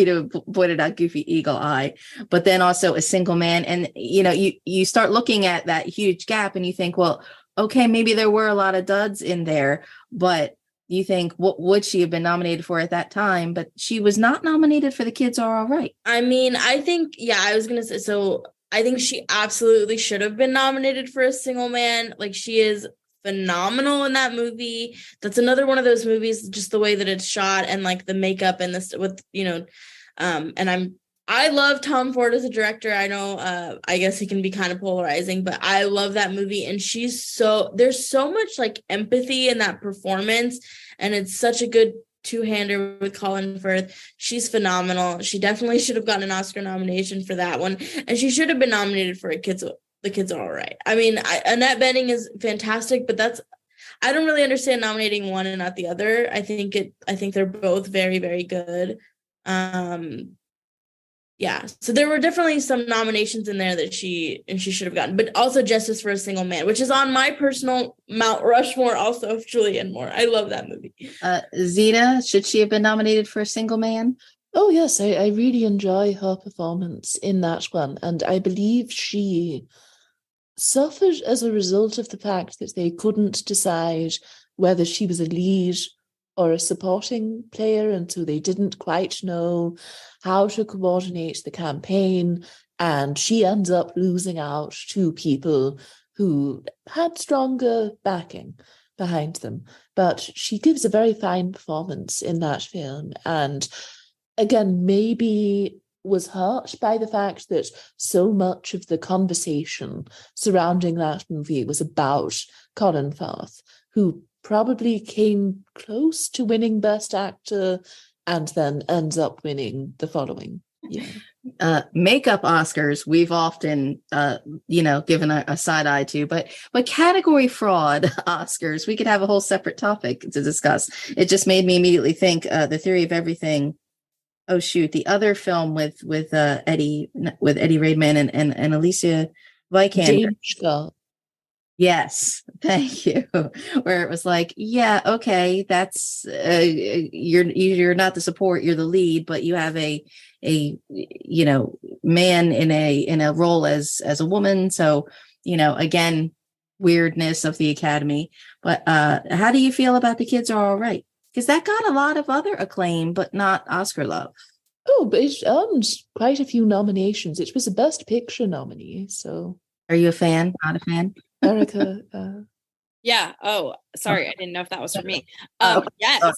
pointed out Goofy Eagle Eye, but then also A Single Man. And, you start looking at that huge gap and you think, well, okay, maybe there were a lot of duds in there, but you think, what would she have been nominated for at that time? But she was not nominated for The Kids Are All Right. I mean, I think, I was going to say, so I think she absolutely should have been nominated for A Single Man. Like, she is phenomenal in that movie. That's another one of those movies, just the way that it's shot and like the makeup and this with, and I love Tom Ford as a director. I know, I guess he can be kind of polarizing, but I love that movie. And there's so much like empathy in that performance. And it's such a good two-hander with Colin Firth. She's phenomenal. She definitely should have gotten an Oscar nomination for that one. And she should have been nominated for The Kids Are All Right. I mean, Annette Bening is fantastic, but I don't really understand nominating one and not the other. I think they're both very, very good. So there were definitely some nominations in there that she should have gotten, but also Justice for a Single Man, which is on my personal Mount Rushmore also of Julianne Moore. I love that movie. Zita, should she have been nominated for A Single Man? Oh, yes, I really enjoy her performance in that one. And I believe she suffered as a result of the fact that they couldn't decide whether she was a lead or a supporting player, and so they didn't quite know how to coordinate the campaign, and she ends up losing out to people who had stronger backing behind them. But she gives a very fine performance in that film, and again, maybe was hurt by the fact that so much of the conversation surrounding that movie was about Colin Firth, who probably came close to winning Best Actor and then ends up winning the following year. Makeup Oscars, we've often, given a side eye to, but category fraud Oscars, we could have a whole separate topic to discuss. It just made me immediately think The Theory of Everything. Oh shoot, the other film with Eddie Redmayne and Alicia Vikander. Yes, thank you. Where it was like, yeah, okay, that's you're not the support, you're the lead, but you have a man in a role as a woman. So, again, weirdness of the Academy. But how do you feel about The Kids Are All Right? Because that got a lot of other acclaim, but not Oscar love. Oh, but it earned quite a few nominations. It was a Best Picture nominee. So, are you a fan? Not a fan? Erica. Yeah. Oh, sorry. I didn't know if that was for me. Yes.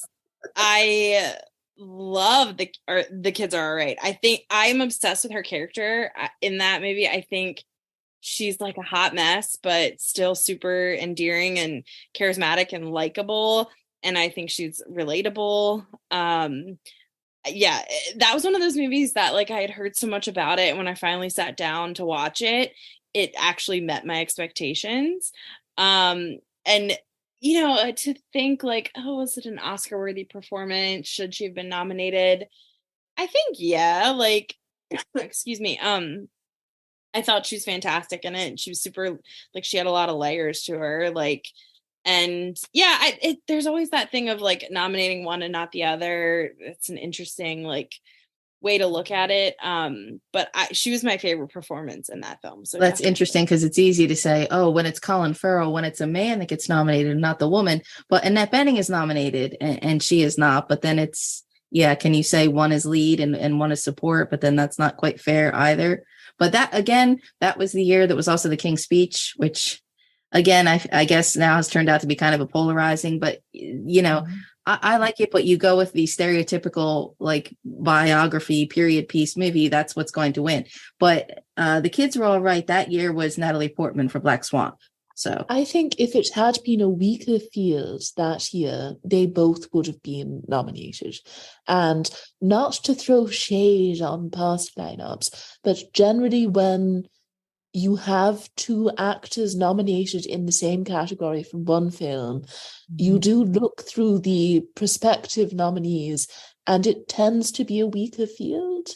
I love the Kids Are All Right. I think I'm obsessed with her character in that movie. I think she's like a hot mess, but still super endearing and charismatic and likable. And I think she's relatable. Yeah, that was one of those movies that like I had heard so much about it. And when I finally sat down to watch it, it actually met my expectations. And, to think like, oh, was it an Oscar worthy performance? Should she have been nominated? I think, yeah, like, excuse me. I thought she was fantastic in it. She was super, like, she had a lot of layers to her. Like, and yeah, there's always that thing of like nominating one and not the other. It's an interesting like way to look at it. But she was my favorite performance in that film. So that's definitely. Interesting because it's easy to say, oh, when it's Colin Farrell, when it's a man that gets nominated, not the woman. But Annette Bening is nominated and she is not. But then it's, yeah, can you say one is lead and one is support? But then that's not quite fair either. But that, again, that was the year that was also the King's Speech, which, again, I guess now has turned out to be kind of a polarizing. But, I like it, but you go with the stereotypical like biography period piece movie, that's what's going to win. But The Kids Were All Right that year was Natalie Portman for Black Swan. So I think if it had been a weaker field that year, they both would have been nominated. And not to throw shade on past lineups, but generally when you have two actors nominated in the same category from one film, you do look through the prospective nominees and it tends to be a weaker field.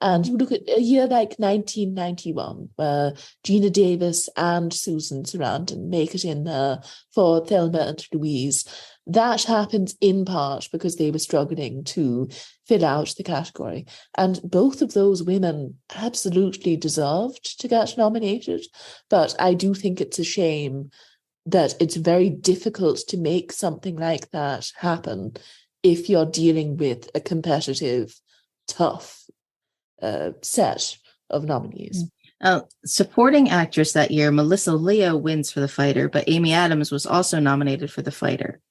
And you look at a year like 1991, where Gina Davis and Susan Sarandon make it in there for Thelma and Louise. That happens in part because they were struggling to fill out the category. And both of those women absolutely deserved to get nominated. But I do think it's a shame that it's very difficult to make something like that happen if you're dealing with a competitive, tough set of nominees. Supporting actress that year, Melissa Leo wins for The Fighter, but Amy Adams was also nominated for The Fighter.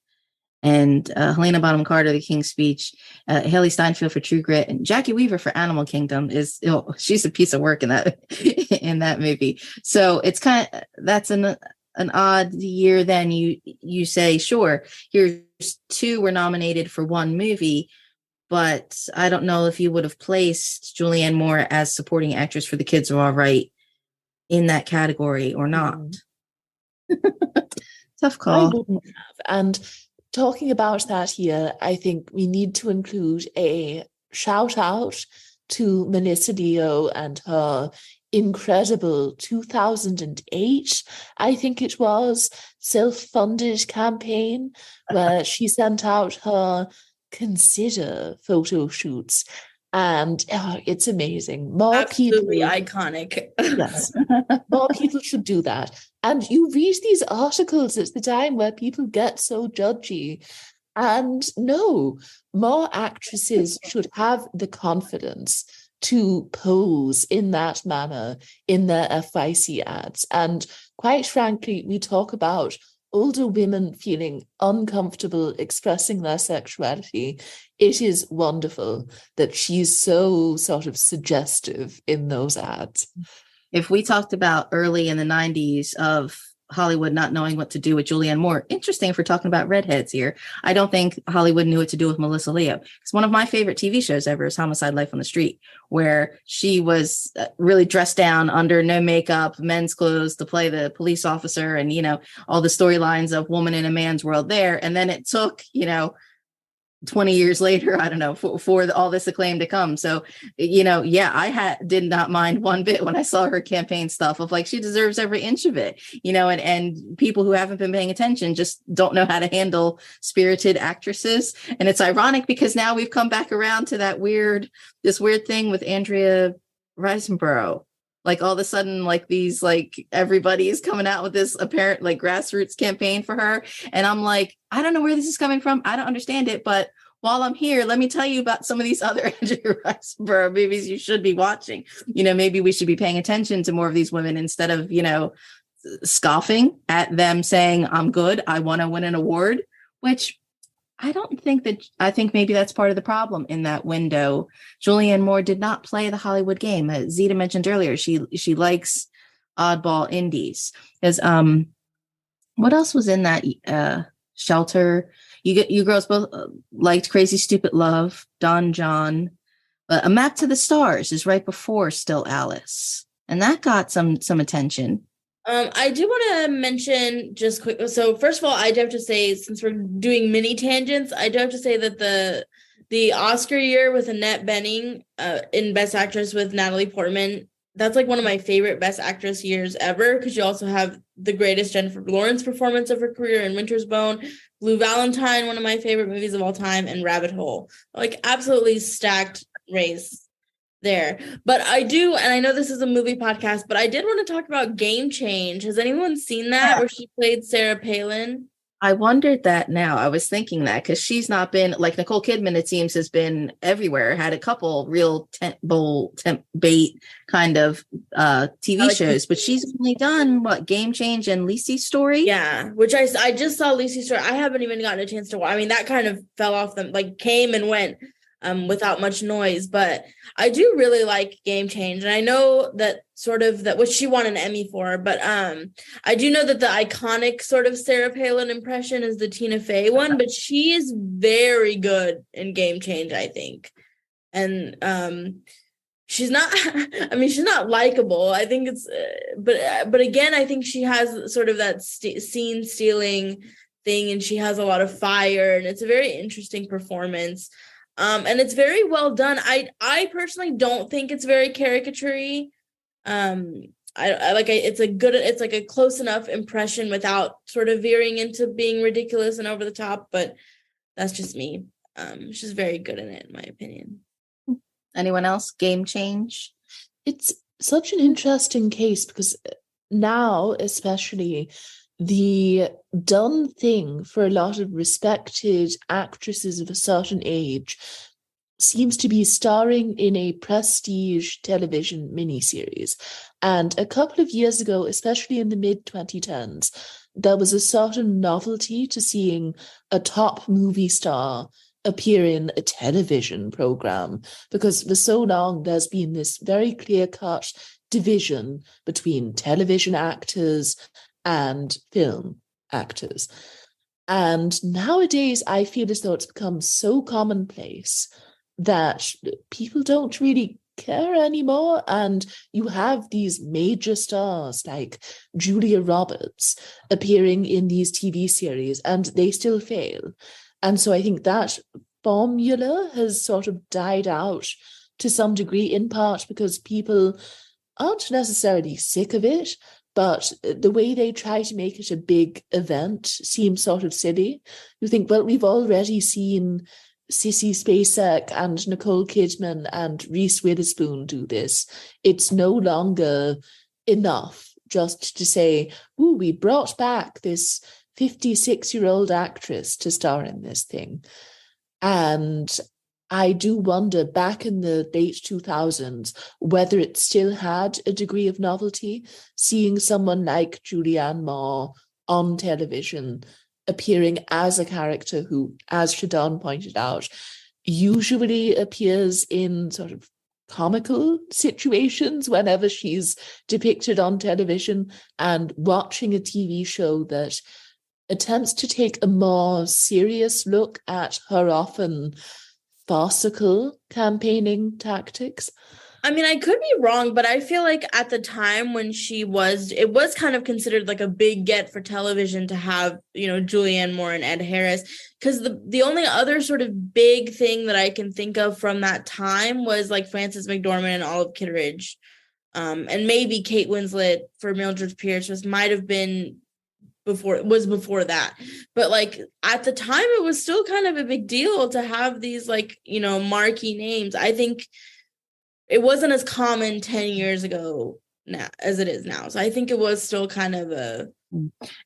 And Helena Bonham Carter, The King's Speech, Haley Steinfeld for True Grit, and Jackie Weaver for Animal Kingdom she's a piece of work in that in that movie. So it's that's an odd year. Then you say, sure, here's two were nominated for one movie. But I don't know if you would have placed Julianne Moore as supporting actress for The Kids Are All Right in that category or not. Tough call. I wouldn't have. And talking about that here, I think we need to include a shout out to Melissa Leo and her incredible 2008, I think it was, self-funded campaign where she sent out her Consider photo shoots, and it's amazing. Absolutely iconic. Yes, more people should do that. And you read these articles at the time where people get so judgy, and no, more actresses should have the confidence to pose in that manner in their FYC ads. And quite frankly, we talk about older women feeling uncomfortable expressing their sexuality. It is wonderful that she's so sort of suggestive in those ads. If we talked about early in the 90s of Hollywood not knowing what to do with Julianne Moore, interesting if we're talking about redheads here. I don't think Hollywood knew what to do with Melissa Leo. It's one of my favorite TV shows ever is Homicide: Life on the Street, where she was really dressed down under no makeup, men's clothes to play the police officer, and, all the storylines of woman in a man's world there. And then it took, 20 years later, I don't know, for all this acclaim to come. So, I did not mind one bit when I saw her campaign stuff of like, she deserves every inch of it, and people who haven't been paying attention just don't know how to handle spirited actresses. And it's ironic because now we've come back around to this weird thing with Andrea Riseborough. Like all of a sudden, everybody is coming out with this apparent grassroots campaign for her. And I'm like, I don't know where this is coming from. I don't understand it. But while I'm here, let me tell you about some of these other Andrea Riseborough movies you should be watching. Maybe we should be paying attention to more of these women instead of, scoffing at them saying, I'm good, I want to win an award, which I think maybe that's part of the problem in that window. Julianne Moore did not play the Hollywood game. As Zita mentioned earlier, she likes oddball indies. What else was in that Shelter? You girls both liked Crazy Stupid Love, Don John. A Map to the Stars is right before Still Alice, and that got some attention. I do want to mention just quick. So first of all, I do have to say, since we're doing mini tangents, I do have to say that the Oscar year with Annette Bening in Best Actress with Natalie Portman, that's one of my favorite Best Actress years ever, because you also have the greatest Jennifer Lawrence performance of her career in Winter's Bone, Blue Valentine, one of my favorite movies of all time, and Rabbit Hole. Absolutely stacked race there. But I do, and I know this is a movie podcast, but I did want to talk about Game Change. Has anyone seen that, where she played Sarah Palin? I wondered that now. I was thinking that because she's not been like Nicole Kidman, it seems, has been everywhere, had a couple real temp bait kind of TV shows, but she's only done what, Game Change and Lacey's Story? Yeah, which I just saw Lacey's Story. I haven't even gotten a chance to watch. I mean, that kind of fell off them, like came and went without much noise, but I do really like Game Change, and I know that sort of that which she won an Emmy for, but I do know that the iconic sort of Sarah Palin impression is the Tina Fey one, but she is very good in Game Change, I think. And she's not I mean, she's not likable, I think it's but again, I think she has sort of that scene stealing thing, and she has a lot of fire, and it's a very interesting performance. And it's very well done. I personally don't think it's very caricature-y. It's like a close enough impression without sort of veering into being ridiculous and over the top, but that's just me. She's very good in it, in my opinion. Anyone else? Game Change? It's such an interesting case because now, especially, the done thing for a lot of respected actresses of a certain age seems to be starring in a prestige television miniseries. And a couple of years ago, especially in the mid-2010s, there was a certain novelty to seeing a top movie star appear in a television program, because for so long there's been this very clear-cut division between television actors and film actors. And nowadays, I feel as though it's become so commonplace that people don't really care anymore. And you have these major stars like Julia Roberts appearing in these TV series, and they still fail. And so I think that formula has sort of died out to some degree, in part because people aren't necessarily sick of it, but the way they try to make it a big event seems sort of silly. You think, well, we've already seen Sissy Spacek and Nicole Kidman and Reese Witherspoon do this. It's no longer enough just to say, ooh, we brought back this 56-year-old actress to star in this thing. And I do wonder, back in the late 2000s, whether it still had a degree of novelty, seeing someone like Julianne Moore on television appearing as a character who, as Shadan pointed out, usually appears in sort of comical situations whenever she's depicted on television, and watching a TV show that attempts to take a more serious look at her often farcical campaigning tactics. I mean, I could be wrong, but I feel like at the time when it was kind of considered like a big get for television to have, Julianne Moore and Ed Harris, because the only other sort of big thing that I can think of from that time was like Frances McDormand and Olive Kitteridge, and maybe Kate Winslet for Mildred Pierce might have been before that, but like at the time it was still kind of a big deal to have these like marquee names. I think it wasn't as common 10 years ago now as it is now, so I think it was still kind of a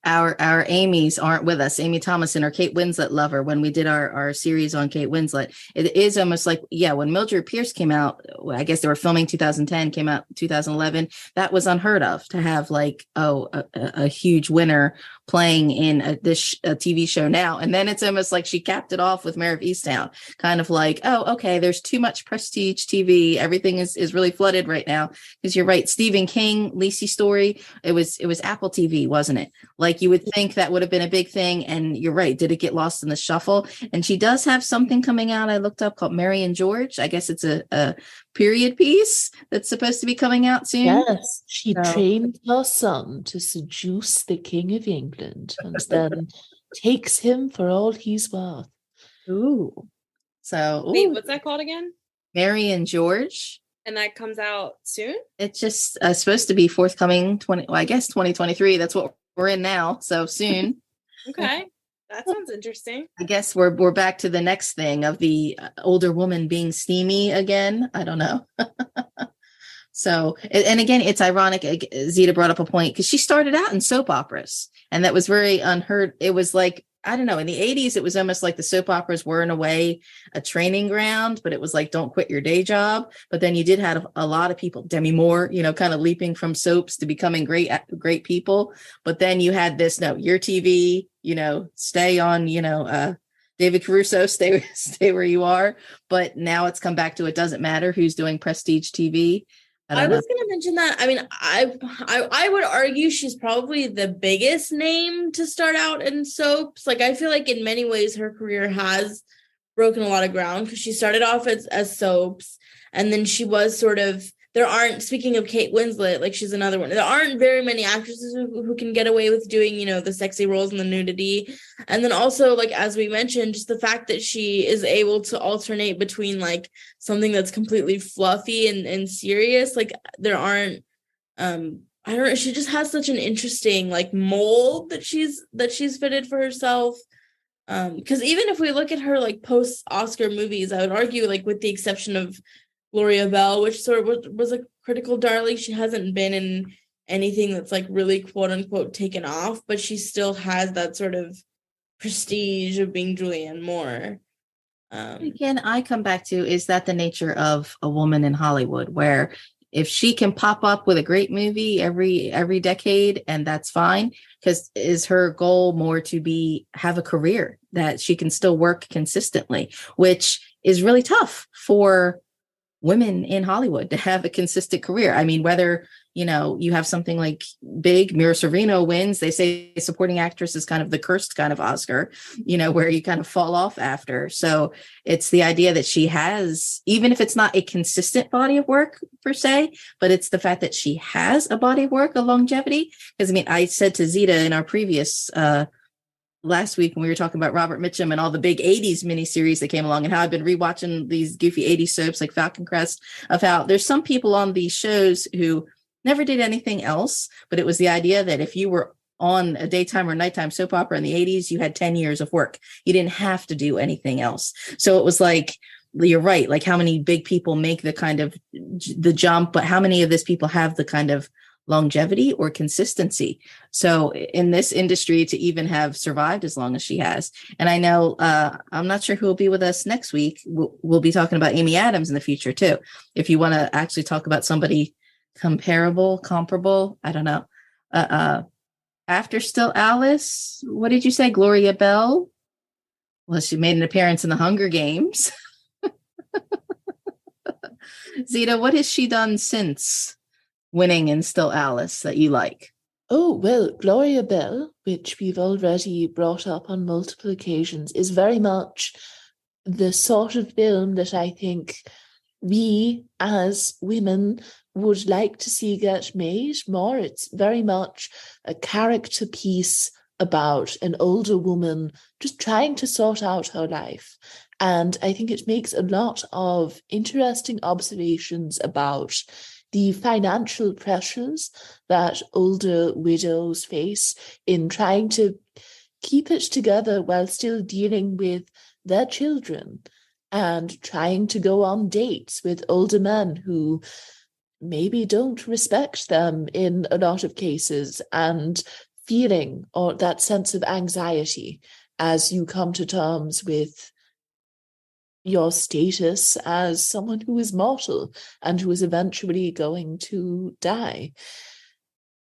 Our Amy's aren't with us. Amy Thomason or Kate Winslet lover. When we did our series on Kate Winslet, it is almost like, when Mildred Pierce came out, I guess they were filming 2010, came out 2011. That was unheard of to have like a huge winner playing in a TV show now. And then it's almost like she capped it off with Mare of Easttown, kind of like, oh, okay, there's too much prestige TV. Everything is really flooded right now. Because you're right, Stephen King, Lacey Story, it was Apple TV, wasn't it? Like you would think that would have been a big thing. And you're right, did it get lost in the shuffle? And she does have something coming out, I looked up, called Mary and George. I guess it's a period piece that's supposed to be coming out soon. Yes, she trained her son to seduce the King of England and then takes him for all he's worth. Ooh. So wait, what's that called again? Mary and George. And that comes out soon? It's just supposed to be forthcoming 2023. That's what we're in now. So soon. Okay. That sounds interesting. I guess we're back to the next thing of the older woman being steamy again. I don't know. So, and again, it's ironic. Zita brought up a point because she started out in soap operas, and that was very unheard. It was like, I don't know, in the 80s, it was almost like the soap operas were in a way a training ground, but it was like, don't quit your day job. But then you did have a lot of people, Demi Moore, kind of leaping from soaps to becoming great people. But then you had this, no, your TV, stay on, David Caruso, stay where you are. But now it's come back to, it doesn't matter who's doing prestige TV. I was going to mention that. I mean, I would argue she's probably the biggest name to start out in soaps. Like, I feel like in many ways her career has broken a lot of ground because she started off as soaps, and then she was sort of, speaking of Kate Winslet, like she's another one. There aren't very many actresses who can get away with doing, the sexy roles and the nudity. And then also, like, as we mentioned, just the fact that she is able to alternate between like something that's completely fluffy and serious. Like there aren't, I don't know. She just has such an interesting like mold that she's fitted for herself. Because even if we look at her like post-Oscar movies, I would argue, like with the exception of Gloria Bell, which sort of was a critical darling, she hasn't been in anything that's like really quote unquote taken off, but she still has that sort of prestige of being Julianne Moore. Again, I come back to, is that the nature of a woman in Hollywood, where if she can pop up with a great movie every decade, and that's fine, because is her goal more to have a career that she can still work consistently, which is really tough for women in Hollywood to have a consistent career. I mean, whether, you have something like big, Mira Sorvino wins, they say supporting actress is kind of the cursed kind of Oscar, where you kind of fall off after. So it's the idea that she has, even if it's not a consistent body of work per se, but it's the fact that she has a body of work, a longevity. Because I mean, I said to Zita in our previous last week when we were talking about Robert Mitchum and all the big 80s miniseries that came along, and how I've been rewatching these goofy 80s soaps like Falcon Crest, of how there's some people on these shows who never did anything else, but it was the idea that if you were on a daytime or nighttime soap opera in the 80s, you had 10 years of work. You didn't have to do anything else. So it was like, you're right, like how many big people make the kind of the jump, but how many of these people have the kind of longevity or consistency? So in this industry, to even have survived as long as she has. And I know, I'm not sure who will be with us next week. We'll be talking about Amy Adams in the future too. If you want to actually talk about somebody comparable, I don't know. After Still Alice, what did you say? Gloria Bell? Well, she made an appearance in the Hunger Games. Zita, what has she done since winning in Still Alice that you like? Oh, well, Gloria Bell, which we've already brought up on multiple occasions, is very much the sort of film that I think we as women would like to see get made more. It's very much a character piece about an older woman just trying to sort out her life. And I think it makes a lot of interesting observations about the financial pressures that older widows face in trying to keep it together while still dealing with their children and trying to go on dates with older men who maybe don't respect them in a lot of cases, and feeling or that sense of anxiety as you come to terms with your status as someone who is mortal and who is eventually going to die.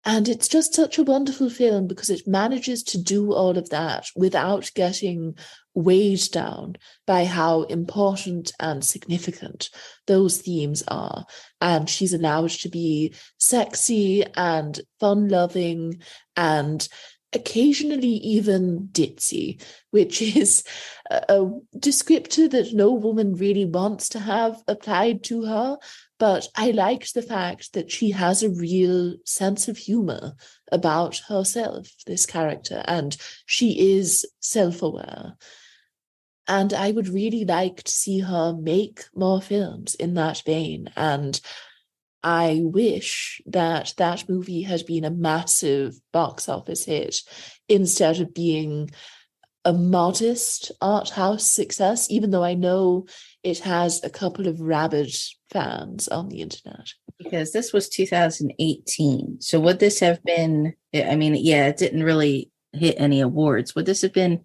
And it's just such a wonderful film because it manages to do all of that without getting weighed down by how important and significant those themes are. And she's allowed to be sexy and fun-loving and occasionally even ditzy, which is a descriptor that no woman really wants to have applied to her. But I liked the fact that she has a real sense of humor about herself, this character, and she is self-aware. And I would really like to see her make more films in that vein. And I wish that that movie had been a massive box office hit instead of being a modest art house success, even though I know it has a couple of rabid fans on the internet. Because this was 2018. So would this have been, I mean, yeah, it didn't really hit any awards. Would this have been,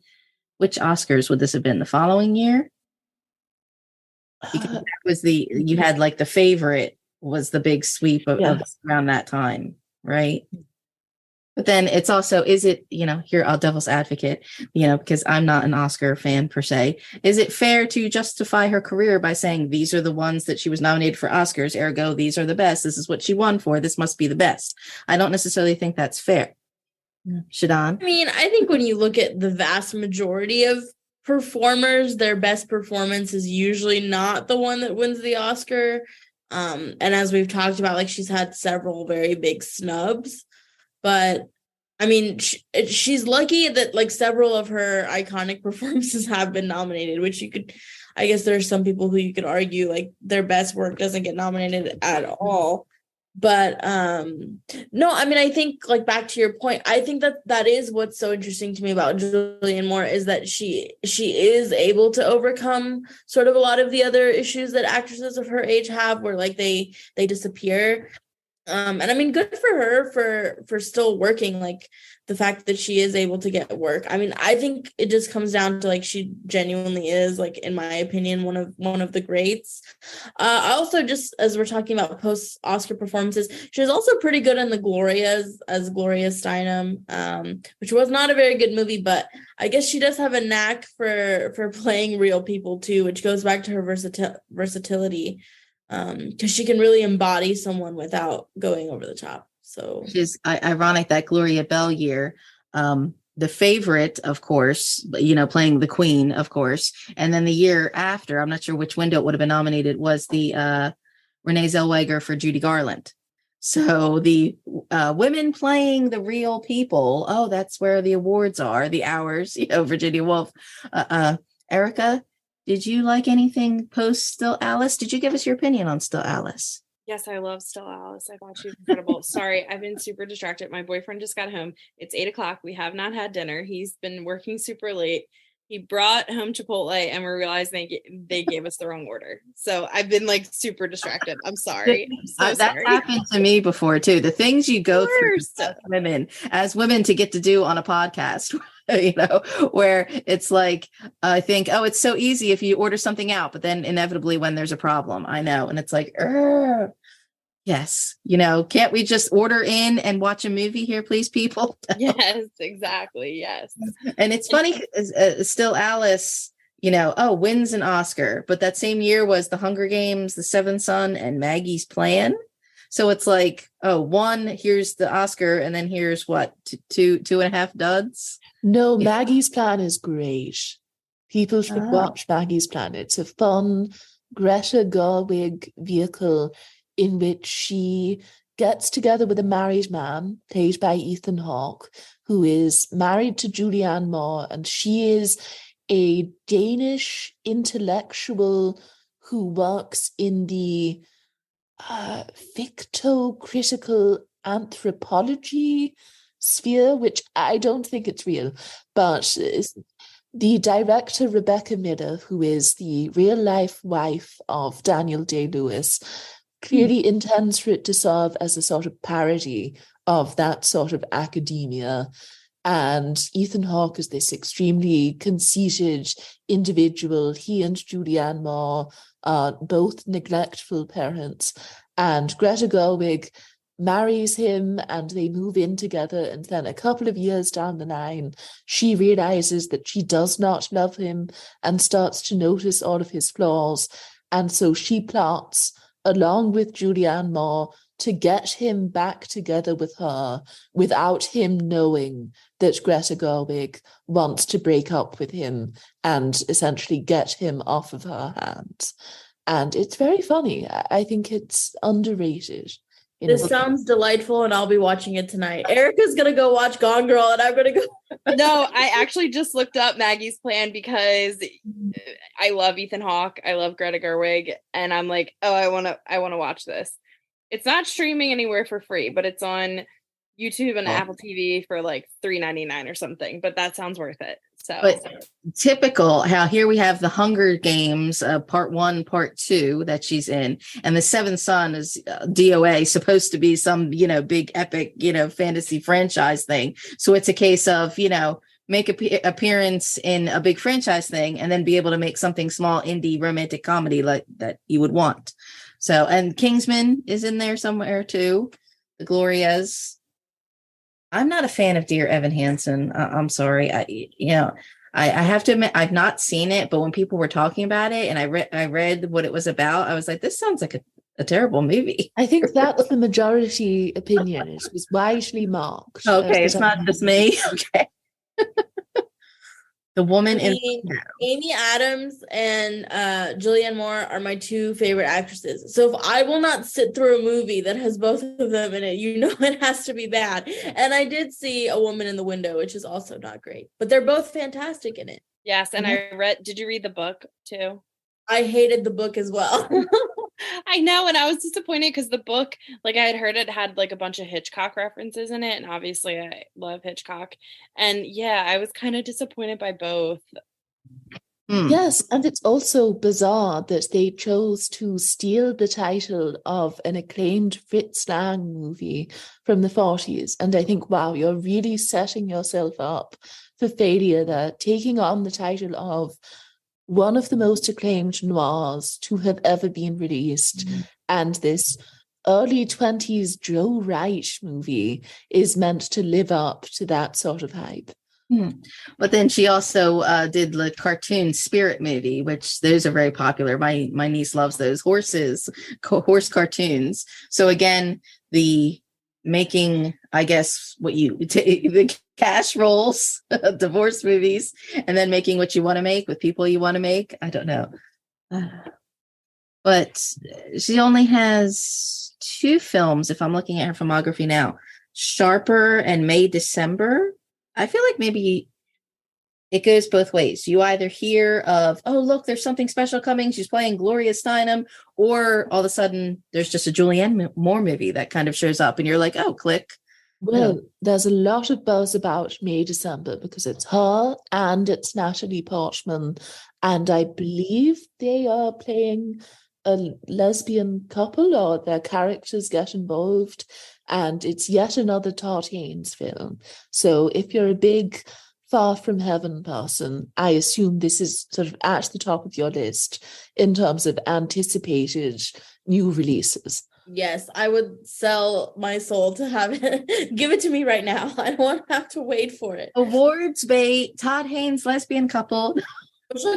which Oscars would this have been? The following year? Because that was you had like The Favorite was the big sweep of around that time, right? But then it's also, is it, here I'll devil's advocate, because I'm not an Oscar fan per se. Is it fair to justify her career by saying these are the ones that she was nominated for Oscars, ergo these are the best, this is what she won for, this must be the best? I don't necessarily think that's fair. Shadan? I mean, I think when you look at the vast majority of performers, their best performance is usually not the one that wins the Oscar. And as we've talked about, like, she's had several very big snubs. But I mean, she's lucky that like several of her iconic performances have been nominated, which I guess there's some people who you could argue like their best work doesn't get nominated at all. But no, I mean, I think like back to your point, I think that is what's so interesting to me about Julianne Moore is that she is able to overcome sort of a lot of the other issues that actresses of her age have, where like they disappear. And I mean, good for her for still working, like the fact that she is able to get work. I mean, I think it just comes down to like, she genuinely is, like, in my opinion, one of the greats. I also, just as we're talking about post-Oscar performances, she was also pretty good in The Glorias as Gloria Steinem, which was not a very good movie, but I guess she does have a knack for playing real people too, which goes back to her versatility. Because she can really embody someone without going over the top. So which is ironic that Gloria Bell year, The Favorite, of course, playing the Queen, of course, and then the year after, I'm not sure which window it would have been nominated, was the Renee Zellweger for Judy Garland. So the women playing the real people. Oh, that's where the awards are. The hours. Virginia Woolf. Erica, did you like anything post Still Alice? Did you give us your opinion on Still Alice? Yes, I love Still Alice. I thought she was incredible. Sorry, I've been super distracted. My boyfriend just got home. It's 8:00. We have not had dinner. He's been working super late. He brought home Chipotle and we realized they gave us the wrong order. So I've been like super distracted. I'm sorry. I'm so sorry. That happened to me before too. The things you go through as women to get to do on a podcast, where it's like, I think, oh, it's so easy if you order something out, but then inevitably when there's a problem, I know. And it's like, yes, can't we just order in and watch a movie here, please, people? Yes, exactly. Yes. And it's funny, Still Alice, wins an Oscar, but that same year was The Hunger Games, The Seventh Son, and Maggie's Plan. So it's like, oh, one, here's the Oscar, and then here's what, two and a half duds? No, Maggie's Plan is great. People should watch Maggie's Plan. It's a fun Greta Gerwig vehicle in which she gets together with a married man, played by Ethan Hawke, who is married to Julianne Moore, and she is a Danish intellectual who works in the fictocritical anthropology sphere, which I don't think it's real, but the director Rebecca Miller, who is the real-life wife of Daniel Day-Lewis, clearly intends for it to serve as a sort of parody of that sort of academia. And Ethan Hawke is this extremely conceited individual. He and Julianne Moore are both neglectful parents. And Greta Gerwig marries him and they move in together. And then a couple of years down the line, she realizes that she does not love him and starts to notice all of his flaws. And so she plots, along with Julianne Moore, to get him back together with her without him knowing that Greta Gerwig wants to break up with him and essentially get him off of her hands. And it's very funny. I think it's underrated. This sounds delightful, and I'll be watching it tonight. Erica's going to go watch Gone Girl, and I'm going to go. No, I actually just looked up Maggie's Plan because I love Ethan Hawke. I love Greta Gerwig. And I'm like, oh, I want to watch this. It's not streaming anywhere for free, but it's on YouTube and Oh. Apple TV for like $3.99 or something, but that sounds worth it. So But typical how here we have the Hunger Games, part 1, part 2 that she's in, and the Seventh Son is DOA, supposed to be some, big epic, fantasy franchise thing. So it's a case of, make appearance in a big franchise thing and then be able to make something small indie romantic comedy like that you would want. So, and Kingsman is in there somewhere too. The Glorias. I'm not a fan of Dear Evan Hansen. I'm sorry. I have to admit I've not seen it, but when people were talking about it and I read what it was about, I was like, this sounds like a terrible movie. I think that's the majority opinion. It was widely marked. Okay, it's not just me. Okay. The Woman in Amy Adams and Julianne Moore are my two favorite actresses. So if I will not sit through a movie that has both of them in it, it has to be bad. And I did see A Woman in the Window, which is also not great, but they're both fantastic in it. yes, and did you read the book too? I hated the book as well. I know, and I was disappointed because the book, like I had heard it had like a bunch of Hitchcock references in it, and obviously I love Hitchcock. And yeah, I was kind of disappointed by both. Yes, and it's also bizarre that they chose to steal the title of an acclaimed Fritz Lang movie from the 40s. And I think, wow, you're really setting yourself up for failure there, taking on the title of one of the most acclaimed noirs to have ever been released. And this early 20s Joe Wright movie is meant to live up to that sort of hype. But then she also did the cartoon Spirit movie, which those are very popular. My niece loves those horse cartoons. So again, the making, I guess, the cash rolls, divorce movies, and then making what you want to make with people you want to make. I don't know. But she only has 2 films, if I'm looking at her filmography now. Sharper and May December. I feel like maybe it goes both ways. You either hear of, oh, look, there's something special coming. She's playing Gloria Steinem. Or all of a sudden, there's just a Julianne Moore movie that kind of shows up. And you're like, oh, click. Well, there's a lot of buzz about May December because it's her and it's Natalie Portman. And I believe they are playing a lesbian couple, or their characters get involved. And it's yet another Todd Haynes film. So if you're a big Far From Heaven person, I assume this is sort of at the top of your list in terms of anticipated new releases. Yes, I would sell my soul to have it. Give it to me right now. I don't want to have to wait for it. Awards bait, Todd Haynes, lesbian couple.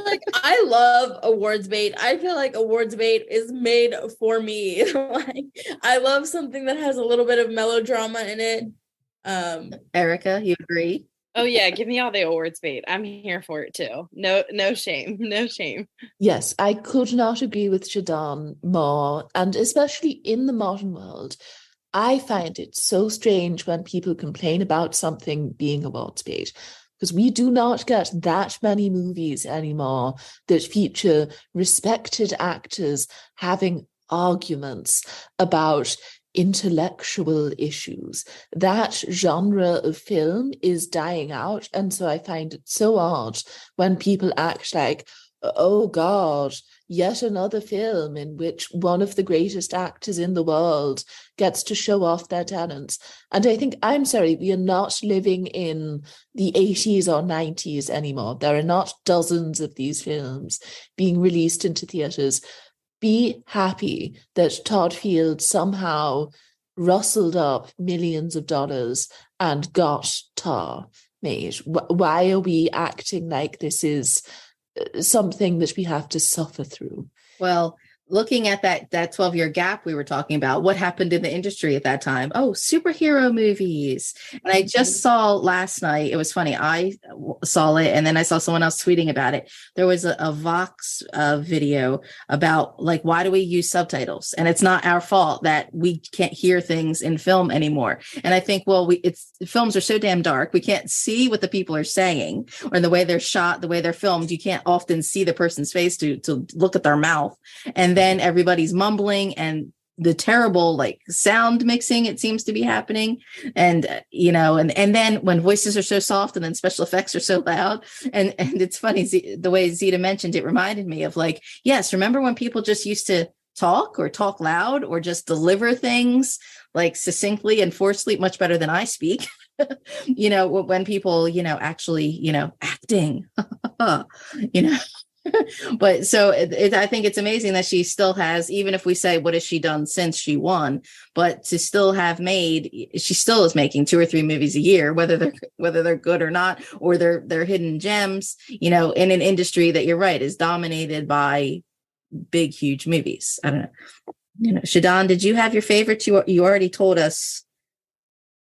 Like, I love awards bait. I feel like awards bait is made for me. Like, I love something that has a little bit of melodrama in it. Erica, you agree? Oh yeah, give me all the awards bait. I'm here for it too. No shame. No shame. Yes, I could not agree with Shadan more. And especially in the modern world, I find it so strange when people complain about something being awards bait, because we do not get that many movies anymore that feature respected actors having arguments about intellectual issues. That genre of film is dying out, and so I find it so odd when people act like, oh God, yet another film in which one of the greatest actors in the world gets to show off their talents. And I think, I'm sorry, we are not living in the 80s or 90s anymore. There are not dozens of these films being released into theatres. Be happy that Todd Field somehow rustled up millions of dollars and got Tar made. Why are we acting like this is something that we have to suffer through? Well, looking at that 12-year gap we were talking about, what happened in the industry at that time? Oh, superhero movies. And I just saw last night, it was funny, I saw it and then I saw someone else tweeting about it. There was a Vox video about, like, why do we use subtitles? And it's not our fault that we can't hear things in film anymore. And I think, well, films are so damn dark, we can't see what the people are saying, or the way they're shot, the way they're filmed. You can't often see the person's face to look at their mouth. And then everybody's mumbling, and the terrible like sound mixing it seems to be happening, and and then when voices are so soft and then special effects are so loud, and it's funny, the way Zita mentioned it reminded me of like, yes, remember when people just used to talk loud or just deliver things like succinctly and forcefully, much better than I speak. When people actually acting but so I think it's amazing that she still has, even if we say what has she done since she won, but to still she still is making 2 or 3 movies a year, whether they're good or not, or they're hidden gems, in an industry that, you're right, is dominated by big, huge movies. I don't know. Shadan, did you have your favorites? You already told us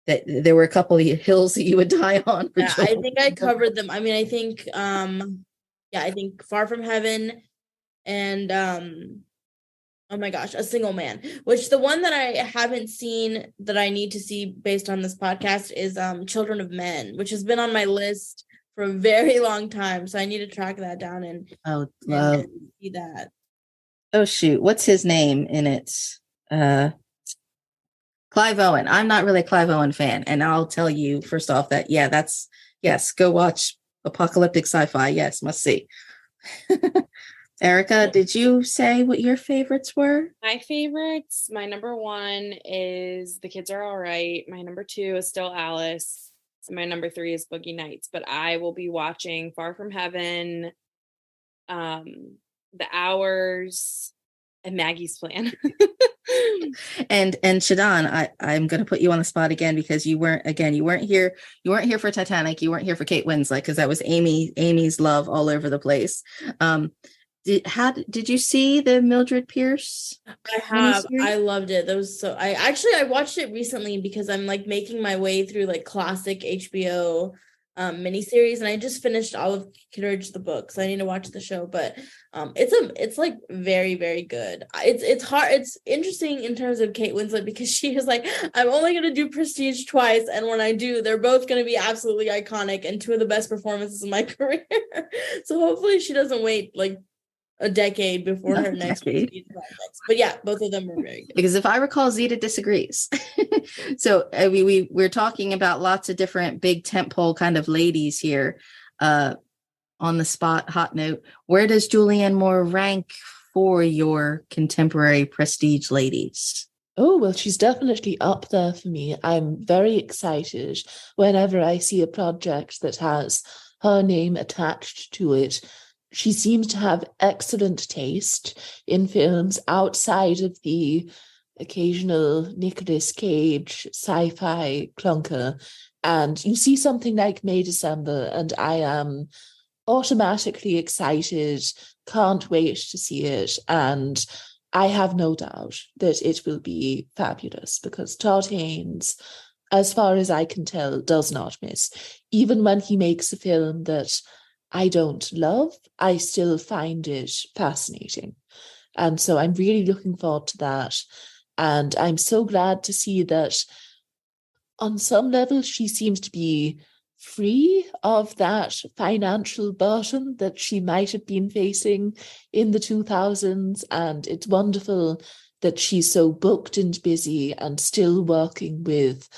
that there were a couple of hills that you would die on. Yeah, I think I covered them. I mean, I think I think Far From Heaven and oh my gosh, A Single Man, which the one that I haven't seen that I need to see based on this podcast is Children of Men, which has been on my list for a very long time. So I need to track that down and see that. Oh shoot, what's his name in it? Clive Owen. I'm not really a Clive Owen fan, and I'll tell you first off that go watch apocalyptic sci-fi. Yes, must see. Erica, did you say what your favorites were? My favorites, my number 1 is The Kids Are All Right. My number 2 is still Alice. And my number 3 is Boogie Nights. But I will be watching Far From Heaven, The Hours, and Maggie's Plan. and Shadan, I'm going to put you on the spot again, because you weren't here for Titanic, you weren't here for Kate Winslet, because that was Amy's love all over the place. Did you see the Mildred Pierce? I have. I loved it. I watched it recently because I'm like making my way through like classic HBO miniseries, and I just finished Olive Kitteridge the book, so I need to watch the show. But it's like very, very good. It's hard. It's interesting in terms of Kate Winslet, because she is like, I'm only gonna do Prestige twice, and when I do, they're both gonna be absolutely iconic and 2 of the best performances of my career. So hopefully she doesn't wait like a decade before her next Prestige project. But yeah, both of them were very good. Because if I recall, Zita disagrees. So we're talking about lots of different big tentpole kind of ladies here. On the spot, hot note, where does Julianne Moore rank for your contemporary Prestige ladies? Oh, well, she's definitely up there for me. I'm very excited whenever I see a project that has her name attached to it. She seems to have excellent taste in films outside of the occasional Nicolas Cage sci-fi clunker. And you see something like May December, and I am automatically excited, can't wait to see it. And I have no doubt that it will be fabulous, because Todd Haynes, as far as I can tell, does not miss. Even when he makes a film that I don't love, I still find it fascinating. And so I'm really looking forward to that. And I'm so glad to see that on some level she seems to be free of that financial burden that she might have been facing in the 2000s. And it's wonderful that she's so booked and busy and still working with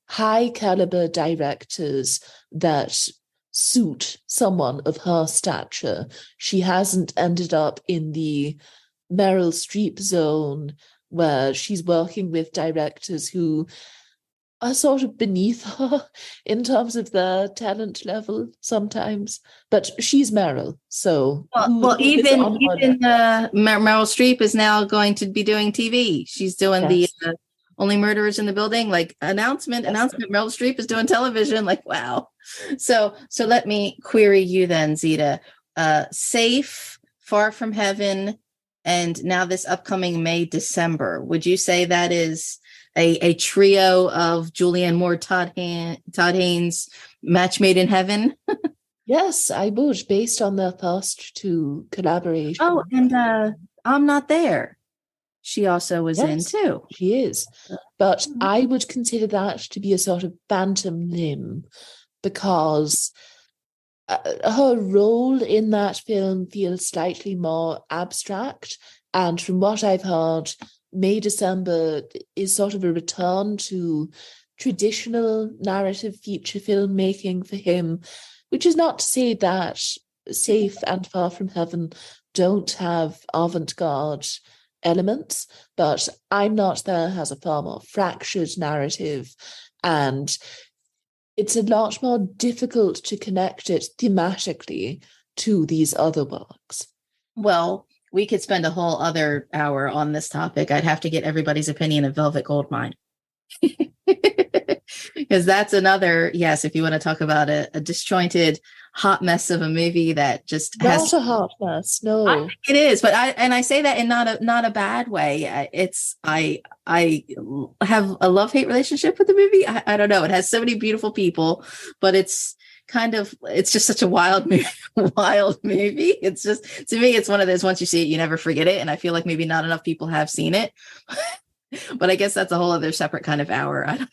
high caliber directors that suit someone of her stature. She hasn't ended up in the Meryl Streep zone where she's working with directors who are sort of beneath her in terms of their talent level sometimes. But she's Meryl, so even Meryl Streep is now going to be doing TV. She's doing the Only Murderers in the Building, like announcement. Meryl Streep is doing television. Like, wow. So let me query you then, Zita. Safe, Far From Heaven, and now this upcoming May, December. Would you say that is a trio of Julianne Moore, Todd Haynes, match made in heaven? Yes, I would, based on their first 2 collaborations. Oh, and I'm Not There. She also was in too. She is. But I would consider that to be a sort of bantam limb, because her role in that film feels slightly more abstract. And from what I've heard, May December is sort of a return to traditional narrative feature filmmaking for him, which is not to say that Safe and Far From Heaven don't have avant-garde elements, but I'm Not There has a far more fractured narrative, and it's a lot more difficult to connect it thematically to these other works. Well, we could spend a whole other hour on this topic. I'd have to get everybody's opinion of Velvet Goldmine. Because that's another, yes, if you want to talk about a disjointed hot mess of a movie that just not a hot mess, no. I think it is, but I say that in not a bad way. It's I have a love-hate relationship with the movie. I don't know. It has so many beautiful people, but it's just such a wild movie. It's just, to me, it's one of those, once you see it, you never forget it. And I feel like maybe not enough people have seen it. But I guess that's a whole other separate kind of hour. I don't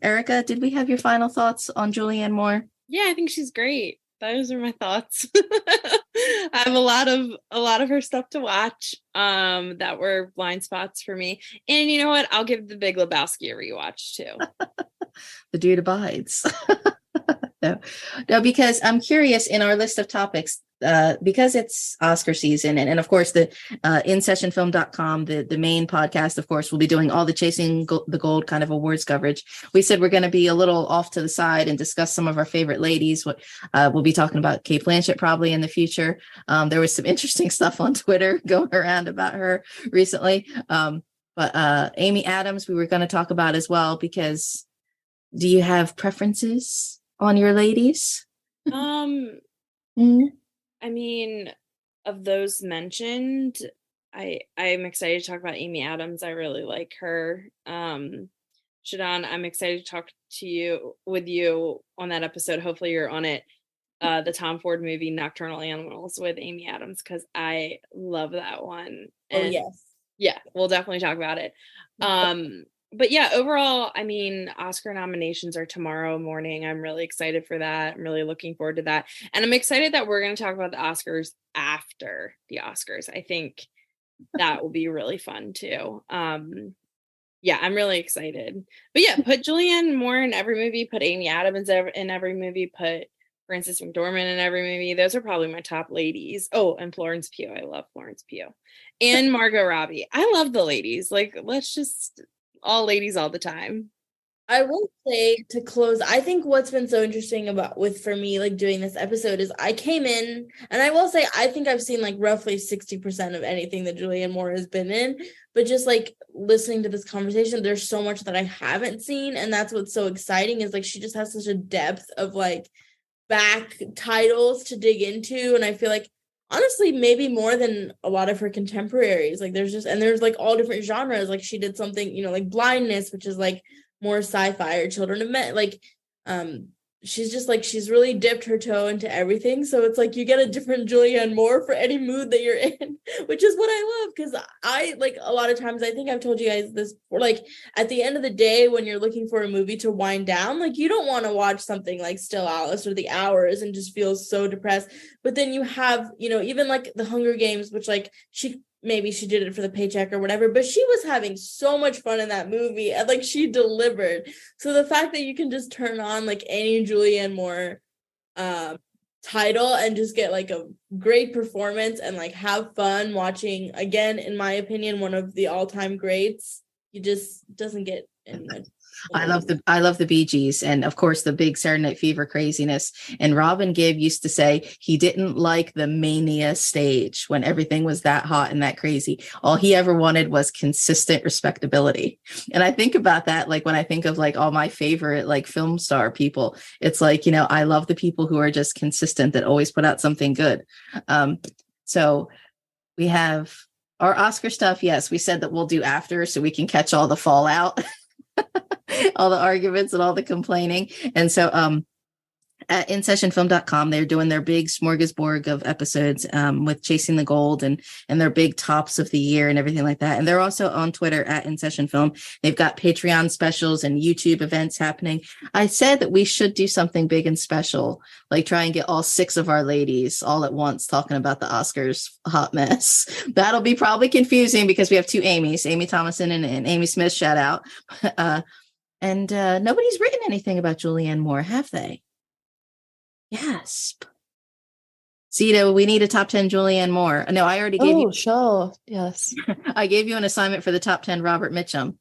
Erica, did we have your final thoughts on Julianne Moore? Yeah, I think she's great. Those are my thoughts. I have a lot of her stuff to watch that were blind spots for me. And you know what? I'll give The Big Lebowski a rewatch too. The dude abides. No, because I'm curious, in our list of topics, because it's Oscar season, and of course the InSessionFilm.com, the main podcast, of course, will be doing all the Chasing the Gold kind of awards coverage. We said we're going to be a little off to the side and discuss some of our favorite ladies. We'll be talking about Cate Blanchett probably in the future. There was some interesting stuff on Twitter going around about her recently. But Amy Adams, we were going to talk about as well, because do you have preferences on your ladies? I mean, of those mentioned, I'm excited to talk about Amy Adams. I really like her. Shadan, I'm excited to talk with you on that episode. Hopefully you're on it. The Tom Ford movie Nocturnal Animals with Amy Adams, because I love that one. And yes. Yeah, we'll definitely talk about it. But yeah, overall, I mean, Oscar nominations are tomorrow morning. I'm really excited for that. I'm really looking forward to that. And I'm excited that we're going to talk about the Oscars after the Oscars. I think that will be really fun too. Yeah, I'm really excited. But yeah, put Julianne Moore in every movie, put Amy Adams in every movie, put Frances McDormand in every movie. Those are probably my top ladies. Oh, and Florence Pugh. I love Florence Pugh. And Margot Robbie. I love the ladies. Like, let's just... all ladies all the time. I will say, to close, I think what's been so interesting for me, like doing this episode, is I came in, and I will say, I think I've seen like roughly 60% of anything that Julianne Moore has been in, but just like listening to this conversation, there's so much that I haven't seen. And that's what's so exciting, is like, she just has such a depth of like back titles to dig into. And I feel like, honestly, maybe more than a lot of her contemporaries. Like there's like all different genres. Like she did something, like Blindness, which is like more sci-fi, or Children of Men. Like, she's just like, she's really dipped her toe into everything. So it's like you get a different Julianne Moore for any mood that you're in, which is what I love. Because I, like, a lot of times, I think I've told you guys this before, like at the end of the day, when you're looking for a movie to wind down, like you don't want to watch something like Still Alice or The Hours and just feel so depressed. But then you have, even like The Hunger Games, which like maybe she did it for the paycheck or whatever, but she was having so much fun in that movie, and like she delivered. So the fact that you can just turn on like any Julianne Moore title and just get like a great performance and like have fun watching, again, in my opinion, one of the all-time greats, you just doesn't get any much. I love the Bee Gees, and of course the big Saturday Night Fever craziness. And Robin Gibb used to say he didn't like the mania stage when everything was that hot and that crazy. All he ever wanted was consistent respectability. And I think about that, like when I think of like all my favorite like film star people, it's like, I love the people who are just consistent, that always put out something good. So we have our Oscar stuff. Yes, we said that we'll do after, so we can catch all the fallout. All the arguments and all the complaining. And so at InSessionFilm.com. They're doing their big smorgasbord of episodes with Chasing the Gold and their big tops of the year and everything like that. And they're also on Twitter at InSessionFilm. They've got Patreon specials and YouTube events happening. I said that we should do something big and special, like try and get all 6 of our ladies all at once talking about the Oscars hot mess. That'll be probably confusing because we have 2 Amy's, Amy Thomason and Amy Smith, shout out. And nobody's written anything about Julianne Moore, have they? Yes. Zita, we need a top 10 Julianne Moore. No, I already gave you. Oh, sure. Yes. I gave you an assignment for the top 10 Robert Mitchum.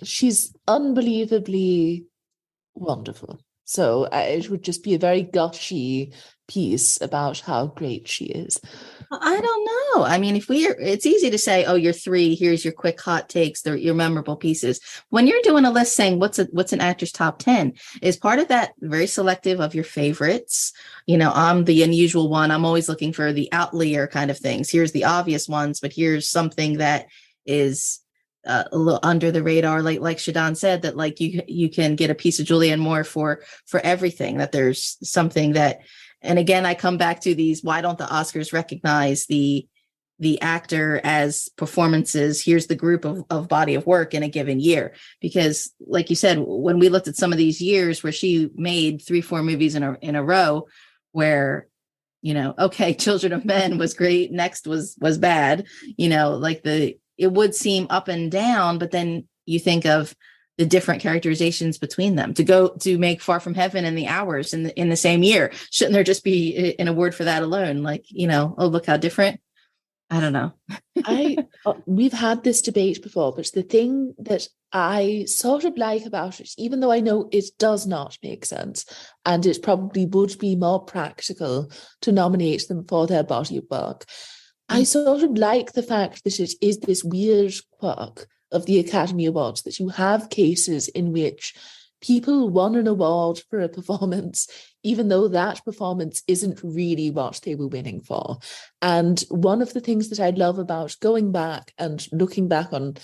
She's unbelievably wonderful. So it would just be a very gushy piece about how great she is. I don't know. I mean, it's easy to say, oh, you're 3, here's your quick hot takes, your memorable pieces. When you're doing a list saying what's an actor's top 10, is part of that very selective of your favorites? You know, I'm the unusual one. I'm always looking for the outlier kind of things. Here's the obvious ones, but here's something that is a little under the radar, like Shadan said, that like you can get a piece of Julianne Moore for everything, that there's something that. And again, I come back to these, why don't the Oscars recognize the actor as performances? Here's the group of body of work in a given year. Because like you said, when we looked at some of these years where she made 3-4 movies in a row where, you know, okay, Children of Men was great. Next was bad, you know, like it would seem up and down, but then you think of the different characterizations between them to make Far From Heaven and The Hours in the same year. Shouldn't there just be an award for that alone? Like, you know, oh, look how different. I don't know. We've had this debate before, but the thing that I sort of like about it, even though I know it does not make sense, and it probably would be more practical to nominate them for their body of work, I sort of like the fact that it is this weird quirk of the Academy Awards, that you have cases in which people won an award for a performance, even though that performance isn't really what they were winning for. And one of the things that I love about going back and looking back on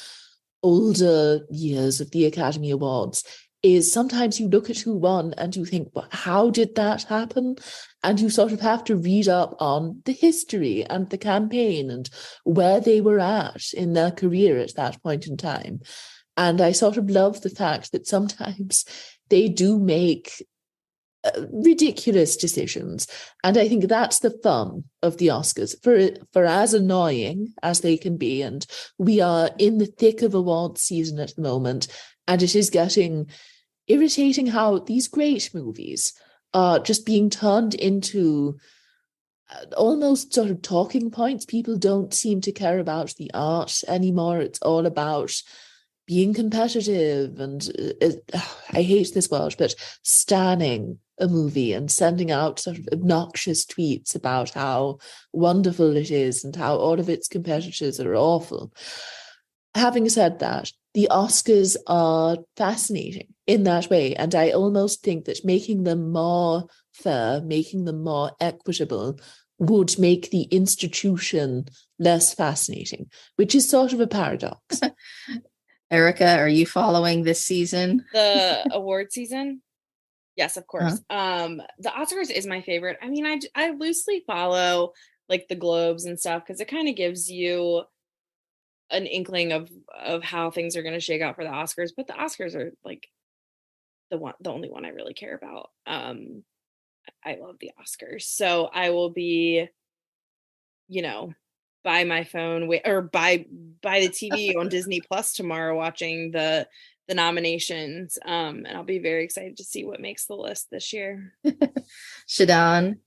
older years of the Academy Awards is sometimes you look at who won and you think, well, how did that happen? And you sort of have to read up on the history and the campaign and where they were at in their career at that point in time. And I sort of love the fact that sometimes they do make ridiculous decisions. And I think that's the fun of the Oscars, for as annoying as they can be. And we are in the thick of awards season at the moment, and it is getting irritating how these great movies are just being turned into almost sort of talking points. People don't seem to care about the art anymore. It's all about being competitive and I hate this word, but standing a movie and sending out sort of obnoxious tweets about how wonderful it is and how all of its competitors are awful. Having said that, the Oscars are fascinating in that way, and I almost think that making them more fair, making them more equitable, would make the institution less fascinating, which is sort of a paradox. Erica, are you following this season? The award season? Yes, of course. The Oscars is my favorite. I mean, I loosely follow like the Globes and stuff because it kind of gives you an inkling of how things are going to shake out for the Oscars, but the Oscars are like the only one I really care about. I love the Oscars, so I will be, you know, by my phone or by the TV on Disney Plus tomorrow watching the nominations, and I'll be very excited to see what makes the list this year. Shadan,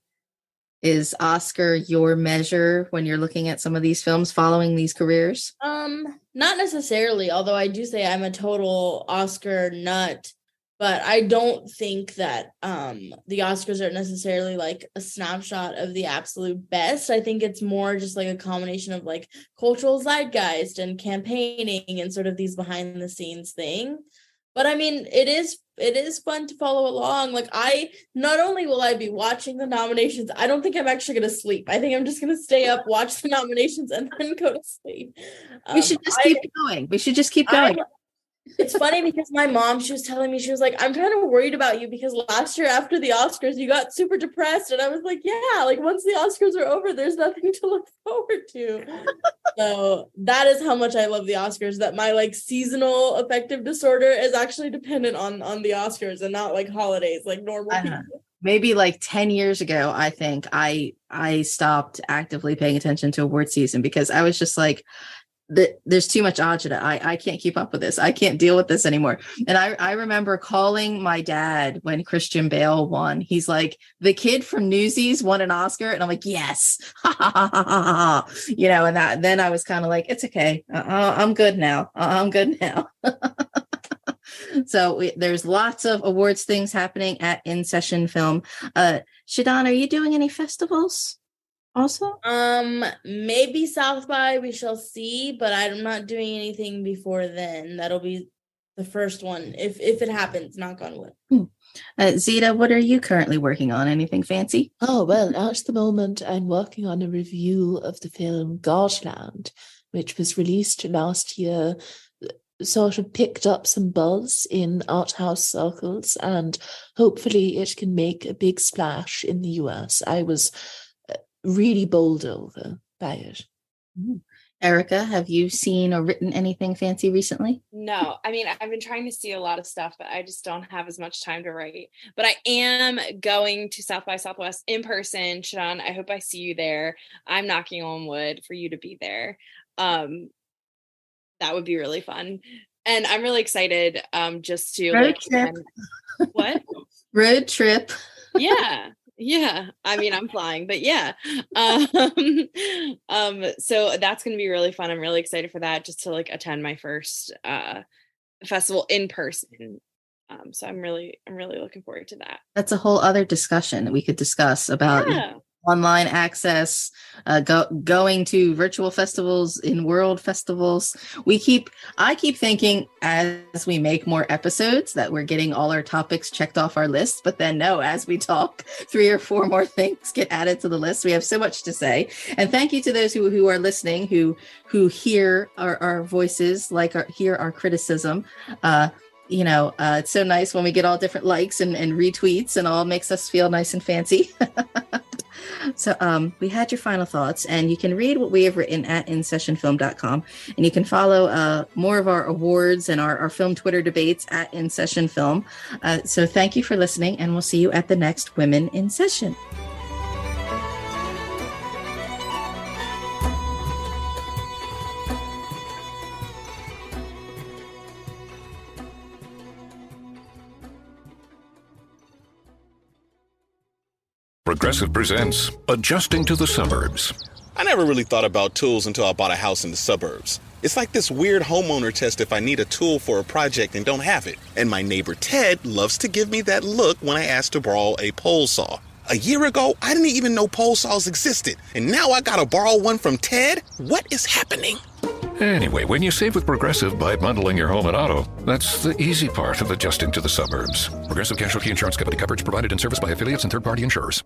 is Oscar your measure when you're looking at some of these films following these careers? Not necessarily, although I do say I'm a total Oscar nut, but I don't think that the Oscars are necessarily like a snapshot of the absolute best. I think it's more just like a combination of like cultural zeitgeist and campaigning and sort of these behind the scenes thing. But I mean, it is fun to follow along. Like not only will I be watching the nominations, I don't think I'm actually going to sleep. I think I'm just going to stay up, watch the nominations, and then go to sleep. We should just keep going. It's funny because my mom, she was telling me, she was like, I'm kind of worried about you because last year after the Oscars, you got super depressed. And I was like, yeah, like once the Oscars are over, there's nothing to look forward to. So that is how much I love the Oscars, that my like seasonal affective disorder is actually dependent on the Oscars and not like holidays, like normal people. Maybe like 10 years ago, I think I stopped actively paying attention to award season because I was just like, there's too much agita. I can't keep up with this. I can't deal with this anymore. And I remember calling my dad when Christian Bale won. He's like, the kid from Newsies won an Oscar. And I'm like, yes. You know, and then I was kind of like, it's okay. I'm good now. I'm good now. So there's lots of awards things happening at In Session Film. Shadan, are you doing any festivals also? Maybe South by, we shall see, but I'm not doing anything before then. That'll be the first one if it happens, knock on wood. Zita, what are you currently working on? Anything fancy? Oh, well, at the moment, I'm working on a review of the film Godland, which was released last year, sort of picked up some buzz in art house circles, and hopefully it can make a big splash in the US. I was really bowled over by it. Erica, have you seen or written anything fancy recently? No, I mean, I've been trying to see a lot of stuff, but I just don't have as much time to write. But I am going to South by Southwest in person. Shadan, I hope I see you there. I'm knocking on wood for you to be there. That would be really fun. And I'm really excited just to road trip. What? Road trip. Yeah. I mean, I'm flying, but yeah. So that's going to be really fun. I'm really excited for that, just to like attend my first festival in person. So I'm really looking forward to that. That's a whole other discussion that we could discuss about online access, going to virtual festivals, in world festivals. I keep thinking as we make more episodes that we're getting all our topics checked off our list, but then no, as we talk, 3 or 4 more things get added to the list. We have so much to say. And thank you to those who are listening, who hear our voices, hear our criticism. It's so nice when we get all different likes and retweets, and all makes us feel nice and fancy. So we had your final thoughts, and you can read what we have written at InSessionFilm.com, and you can follow more of our awards and our film Twitter debates at InSessionFilm. So thank you for listening, and we'll see you at the next Women in Session. Progressive presents Adjusting to the Suburbs. I never really thought about tools until I bought a house in the suburbs. It's like this weird homeowner test if I need a tool for a project and don't have it. And my neighbor Ted loves to give me that look when I ask to borrow a pole saw. A year ago, I didn't even know pole saws existed. And now I gotta borrow one from Ted? What is happening? Anyway, when you save with Progressive by bundling your home and auto, that's the easy part of adjusting to the suburbs. Progressive Casualty Insurance Company, coverage provided in service by affiliates and third-party insurers.